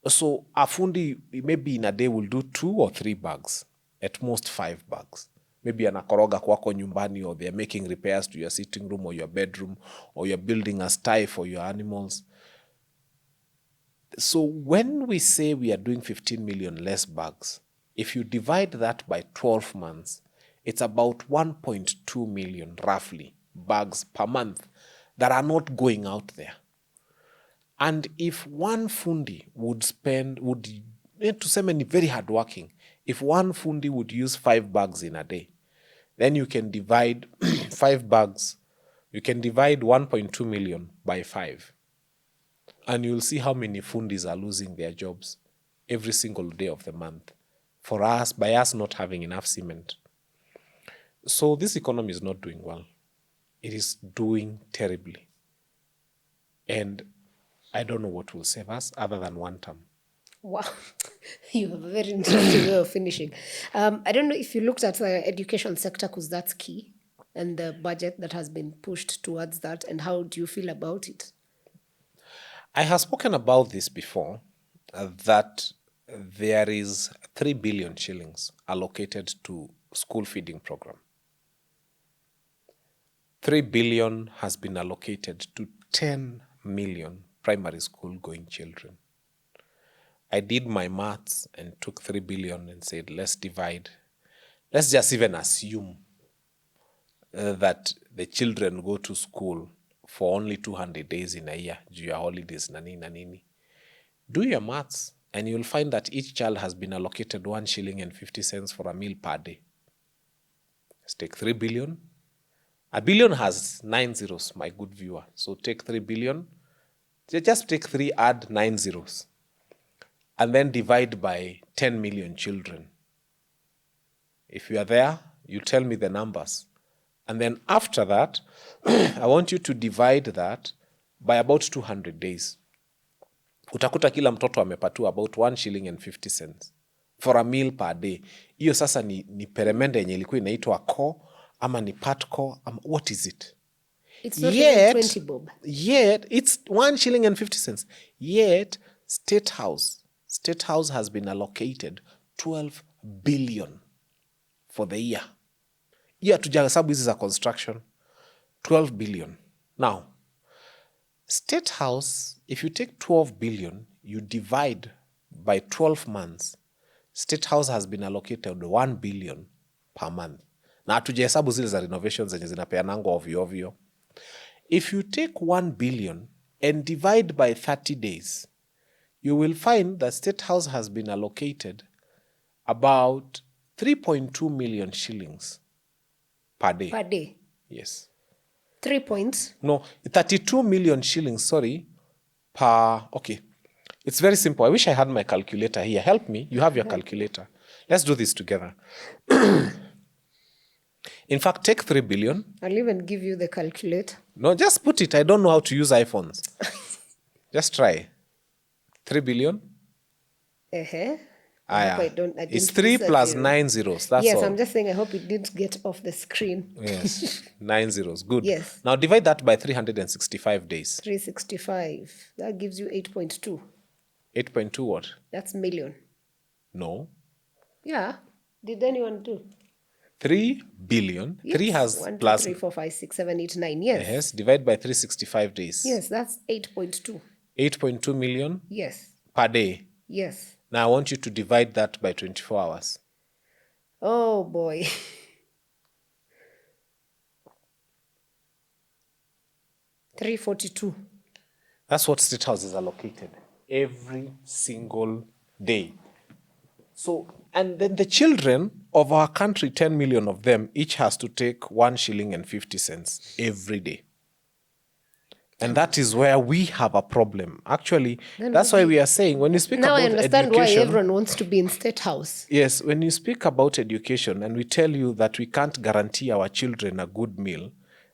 So a fundi maybe in a day will do 2 or 3 bags, at most 5 bags. Maybe anakoroga kwako nyumbani, or they're making repairs to your sitting room or your bedroom, or you're building a sty for your animals. So when we say we are doing 15 million less bags, if you divide that by 12 months, it's about 1.2 million, roughly, bags per month that are not going out there. And if one fundi to say many very hardworking, if one fundi would use 5 bags in a day, then you can divide 5 bags, you can divide 1.2 million by 5. And you'll see how many fundis are losing their jobs every single day of the month by us not having enough cement. So this economy is not doing well. It is doing terribly. And I don't know what will save us other than one term. Wow, you have a very interesting way of finishing. I don't know if you looked at the education sector, because that's key, and the budget that has been pushed towards that, and how do you feel about it? I have spoken about this before, that there is 3 billion shillings allocated to school feeding program. 3 billion has been allocated to 10 million primary school going children. I did my maths and took 3 billion and said, let's divide. Let's just even assume that the children go to school for only 200 days in a year, juu ya holidays na nini. Do your maths and you'll find that each child has been allocated 1 shilling and 50 cents for a meal per day. Let's take 3 billion. A billion has 9 zeros, my good viewer. So take 3 billion. Just take 3, add 9 zeros. And then divide by 10 million children. If you are there, you tell me the numbers. And then after that, I want you to divide that by about 200 days. Utakuta kila mtoto amepatiwa about 1 shilling and 50 cents for a meal per day. Hiyo sasa ni peremende yenye ilikuwa inaitwa core, ama ni part core, ama what is it? It's not even 20 bob. Yet, it's 1 shilling and 50 cents. Yet, State House has been allocated 12 billion for the year. Year tujahesabu hizi za construction. 12 billion. Now, State House, if you take 12 billion, you divide by 12 months, State House has been allocated 1 billion per month. Na hatujahesabu zile za renovations zenye zinapeanangwa ovyo ovyo. If you take 1 billion and divide by 30 days, you will find that State House has been allocated about 3.2 million shillings per day. Per day? Yes. 3 points? No, 32 million shillings, sorry, per... Okay. It's very simple. I wish I had my calculator here. Help me. You have your calculator. Let's do this together. In fact, take 3 billion. I'll even give you the calculator. No, just put it. I don't know how to use iPhones. Just try. 3 billion. It's 3 plus 9 zeros. That's yes, all. I'm just saying I hope it didn't get off the screen. Yes, 9 zeros. Good. Yes. Now divide that by 365 days. 365. That gives you 8.2. 8.2 what? That's million. No. Yeah. Did anyone do? 3 billion. Yes. 3 has 1, 2, plus... 3, 4, 5, 6, 7, 8, 9. Yes. Yes. Divide by 365 days. Yes, that's 8.2. 8.2 million? Yes. Per day. Yes. Now I want you to divide that by 24 hours. Oh boy. $342. That's what State House is allocated every single day. So, and then the children of our country, 10 million of them, each has to take 1 shilling and 50 cents every day. And that is where we have a problem. Actually, that's why we are saying when you speak now about I understand education, why everyone wants to be in State House. Yes, when you speak about education and we tell you that we can't guarantee our children a good meal,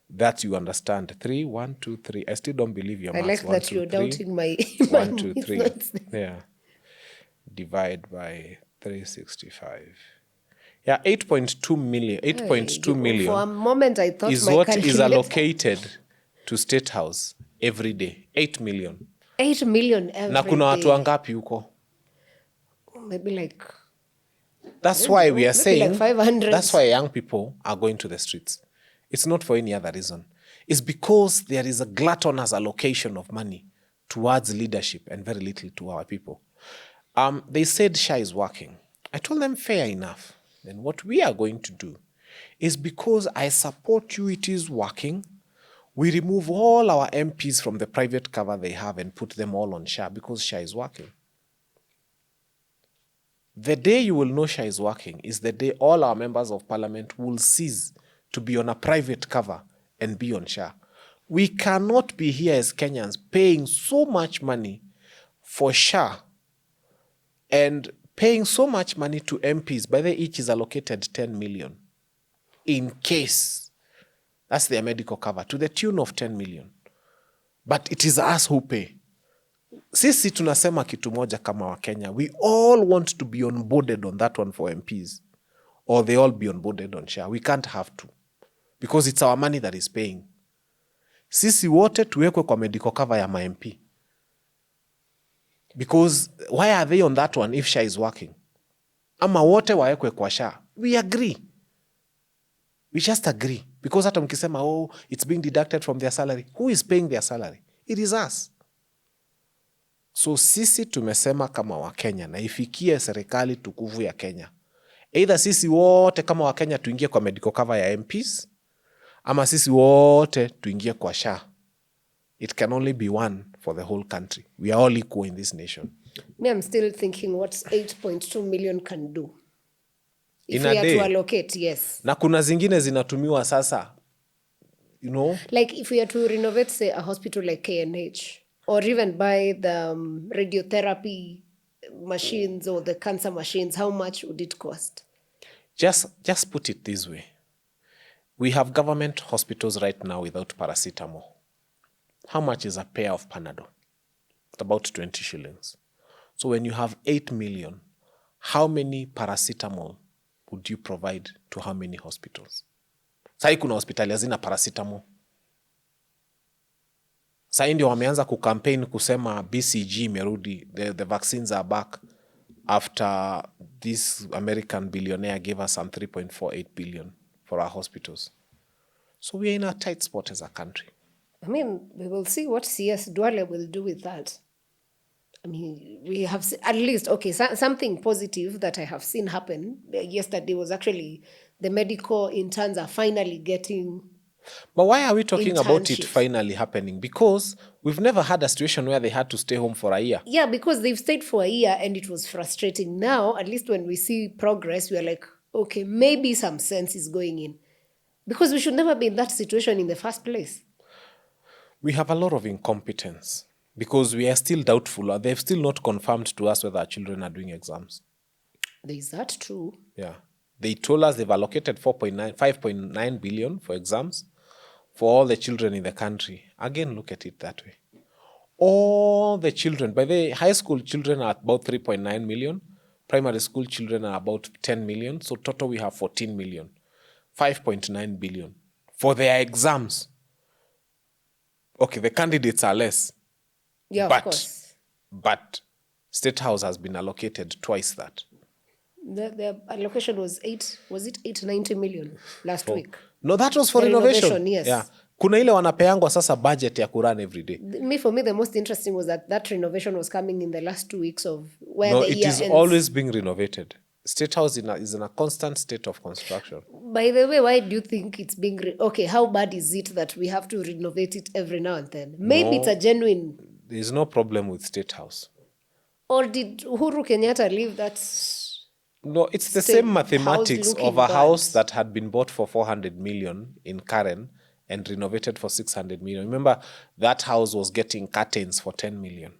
that you understand. 3, 1, 2, 3. I still don't believe your maths. I like 1, that 2, you're 3. doubting my 1, 2, 3. methods. Yeah. Divide by 365. Yeah, 8.2 million. 8.2 million. For a moment, I thought is my what is calculator... allocated to State House every day. 8 million. 8 million every na kuna watu day. wangapi huko? Maybe like... That's why we are saying... Like 500. That's why young people are going to the streets. It's not for any other reason. It's because there is a gluttonous allocation of money towards leadership and very little to our people. They said SHA is working. I told them fair enough. Then what we are going to do is because I support you, it is working, we remove all our MPs from the private cover they have and put them all on SHA because SHA is working. The day you will know SHA is working is the day all our members of parliament will cease to be on a private cover and be on SHA. We cannot be here as Kenyans paying so much money for SHA and paying so much money to MPs, by the way, each is allocated 10 million in case. That's their medical cover, to the tune of 10 million. But it is us who pay. Sisi tunasema kitu moja kama wa Kenya. We all want to be onboarded on that one for MPs. Or they all be onboarded on SHA. We can't have to. Because it's our money that is paying. Sisi wote tuwekwe kwa medical cover ya ma-MP. Because why are they on that one if SHA is working? Ama wote waekwe kwa SHA. We agree. We just agree. Because hata mkisema, oh, it's being deducted from their salary. Who is paying their salary? It is us. So sisi tumesema kama Wakenya na ifikie serikali tukufu ya Kenya. Either sisi wote kama Wakenya tuingie kwa medical cover ya MPs, ama sisi wote tuingie kwa SHA. It can only be one for the whole country. We are all equal in this nation. Me, I'm still thinking what 8.2 million can do. If in we a are day. to allocate, yes. Na kuna zingine zinatumiwa sasa, you know? Like if we are to renovate, say, a hospital like KNH, or even buy the radiotherapy machines or the cancer machines, how much would it cost? Just put it this way. We have government hospitals right now without paracetamol. How much is a pair of Panadol? It's about 20 shillings. So when you have 8 million, how many paracetamol would you provide to how many hospitals? Sai kuna hospitali hazina paracetamol. Sasa ndio wameanza kucampaign kusema BCG imerudi, the vaccines are back after this American billionaire gave us some 3.48 billion for our hospitals. So we are in a tight spot as a country. I mean, we will see what CS Duale will do with that. I mean, we have at least, okay, something positive that I have seen happen yesterday was actually the medical interns are finally getting. But why are we talking about it internships. finally happening? Because we've never had a situation where they had to stay home for a year. Yeah, because they've stayed for a year and it was frustrating. Now, at least when we see progress, we are like, okay, maybe some sense is going in. Because we should never be in that situation in the first place. We have a lot of incompetence because we are still doubtful. They've still not confirmed to us whether our children are doing exams. Is that true? Yeah. They told us they've allocated 5.9 billion for exams for all the children in the country. Again, look at it that way. All the children, by the way, high school children are about 3.9 million. Primary school children are about 10 million. So total we have 14 million. 5.9 billion for their exams. Okay, the candidates are less. Yeah, of course. But State House has been allocated twice that. The allocation was 890 million last week. No, that was for The renovation. Yes. Yeah. Kuna ile wanapeangwa sasa budget ya kurun every day. For me, the most interesting was that renovation was coming in the last 2 weeks of where No, the it year is ends. always being renovated. State House is in a constant state of construction. By the way, why do you think it's being... okay, how bad is it that we have to renovate it every now and then? Maybe it's a genuine... There's no problem with State House. Or did Uhuru Kenyatta leave that... No, it's the same mathematics of a house that had been bought for 400 million in Karen and renovated for 600 million. Remember, that house was getting curtains for 10 million.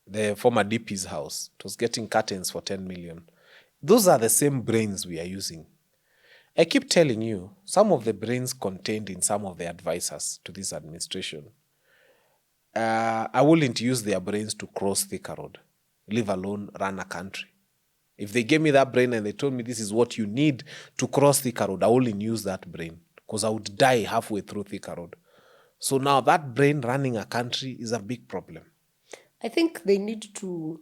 The former DP's house, it was getting curtains for 10 million. Those are the same brains we are using. I keep telling you, some of the brains contained in some of the advisors to this administration, I wouldn't use their brains to cross Thika Road, leave alone run a country. If they gave me that brain and they told me this is what you need to cross Thika Road, I wouldn't use that brain because I would die halfway through Thika Road. So now that brain running a country is a big problem. I think they need to...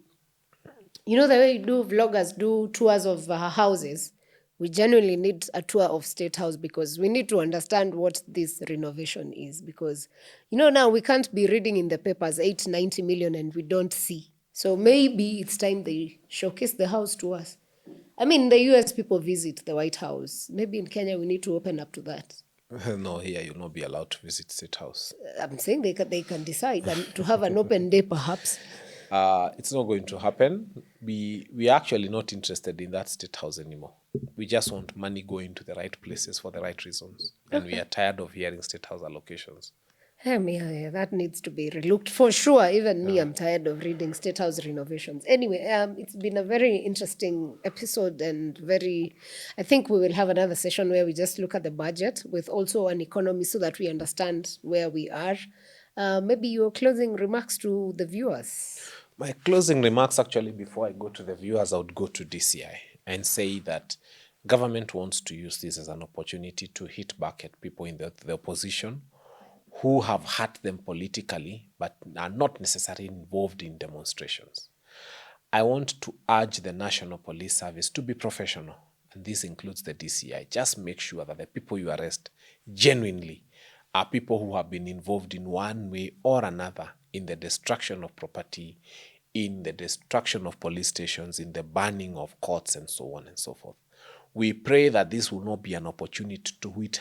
You know the way you do vloggers do tours of houses? We genuinely need a tour of State House because we need to understand what this renovation is. Because, now we can't be reading in the papers 890 million and we don't see. So maybe it's time they showcase the house to us. I mean, the US people visit the White House. Maybe in Kenya we need to open up to that. No, here you'll not be allowed to visit State House. I'm saying they can decide to have an open day perhaps. It's not going to happen. We are actually not interested in that State House anymore. We just want money going to the right places for the right reasons. And we are tired of hearing State House allocations. Yeah, that needs to be relooked for sure. Even me, I'm tired of reading State House renovations. Anyway, it's been a very interesting episode and I think we will have another session where we just look at the budget with also an economy so that we understand where we are. Maybe your closing remarks to the viewers. My closing remarks, actually, before I go to the viewers, I would go to DCI and say that government wants to use this as an opportunity to hit back at people in the opposition who have hurt them politically but are not necessarily involved in demonstrations. I want to urge the National Police Service to be professional, and this includes the DCI. Just make sure that the people you arrest genuinely are people who have been involved in one way or another in the destruction of property, in the destruction of police stations, in the burning of courts, and so on and so forth. We pray that this will not be an opportunity to which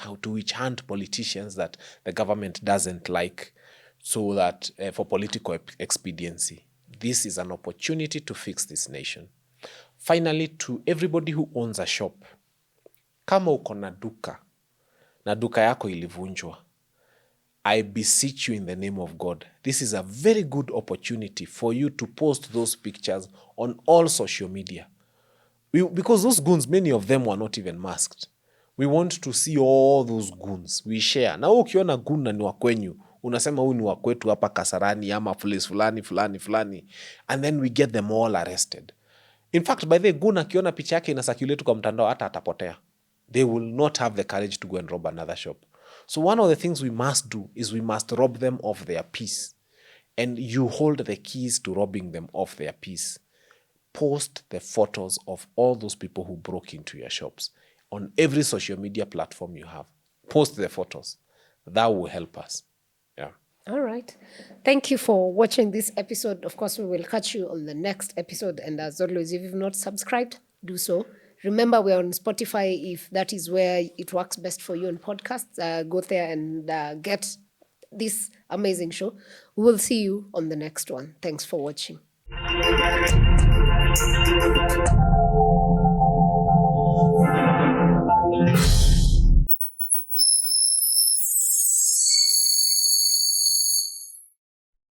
hunt politicians that the government doesn't like, so that for political expediency. This is an opportunity to fix this nation. Finally, to everybody who owns a shop, kama uko na duka yako ilivunjwa, I beseech you in the name of God, this is a very good opportunity for you to post those pictures on all social media. Because those goons, many of them were not even masked. We want to see all those goons. We share. Na ukiona goon na ni wa kwenyu, unasema huyu ni wa kwetu hapa Kasarani ama place fulani. And then we get them all arrested. In fact, by the goon akiona picha yake ina circulate kwa mtandao hata atapotea. They will not have the courage to go and rob another shop. So one of the things we must do is we must rob them of their peace. And you hold the keys to robbing them of their peace. Post the photos of all those people who broke into your shops on every social media platform you have. Post the photos. That will help us. Yeah. All right. Thank you for watching this episode. Of course, we will catch you on the next episode. And as always, if you've not subscribed, do so. Remember, we're on Spotify. If that is where it works best for you on podcasts, go there and get this amazing show. We will see you on the next one. Thanks for watching.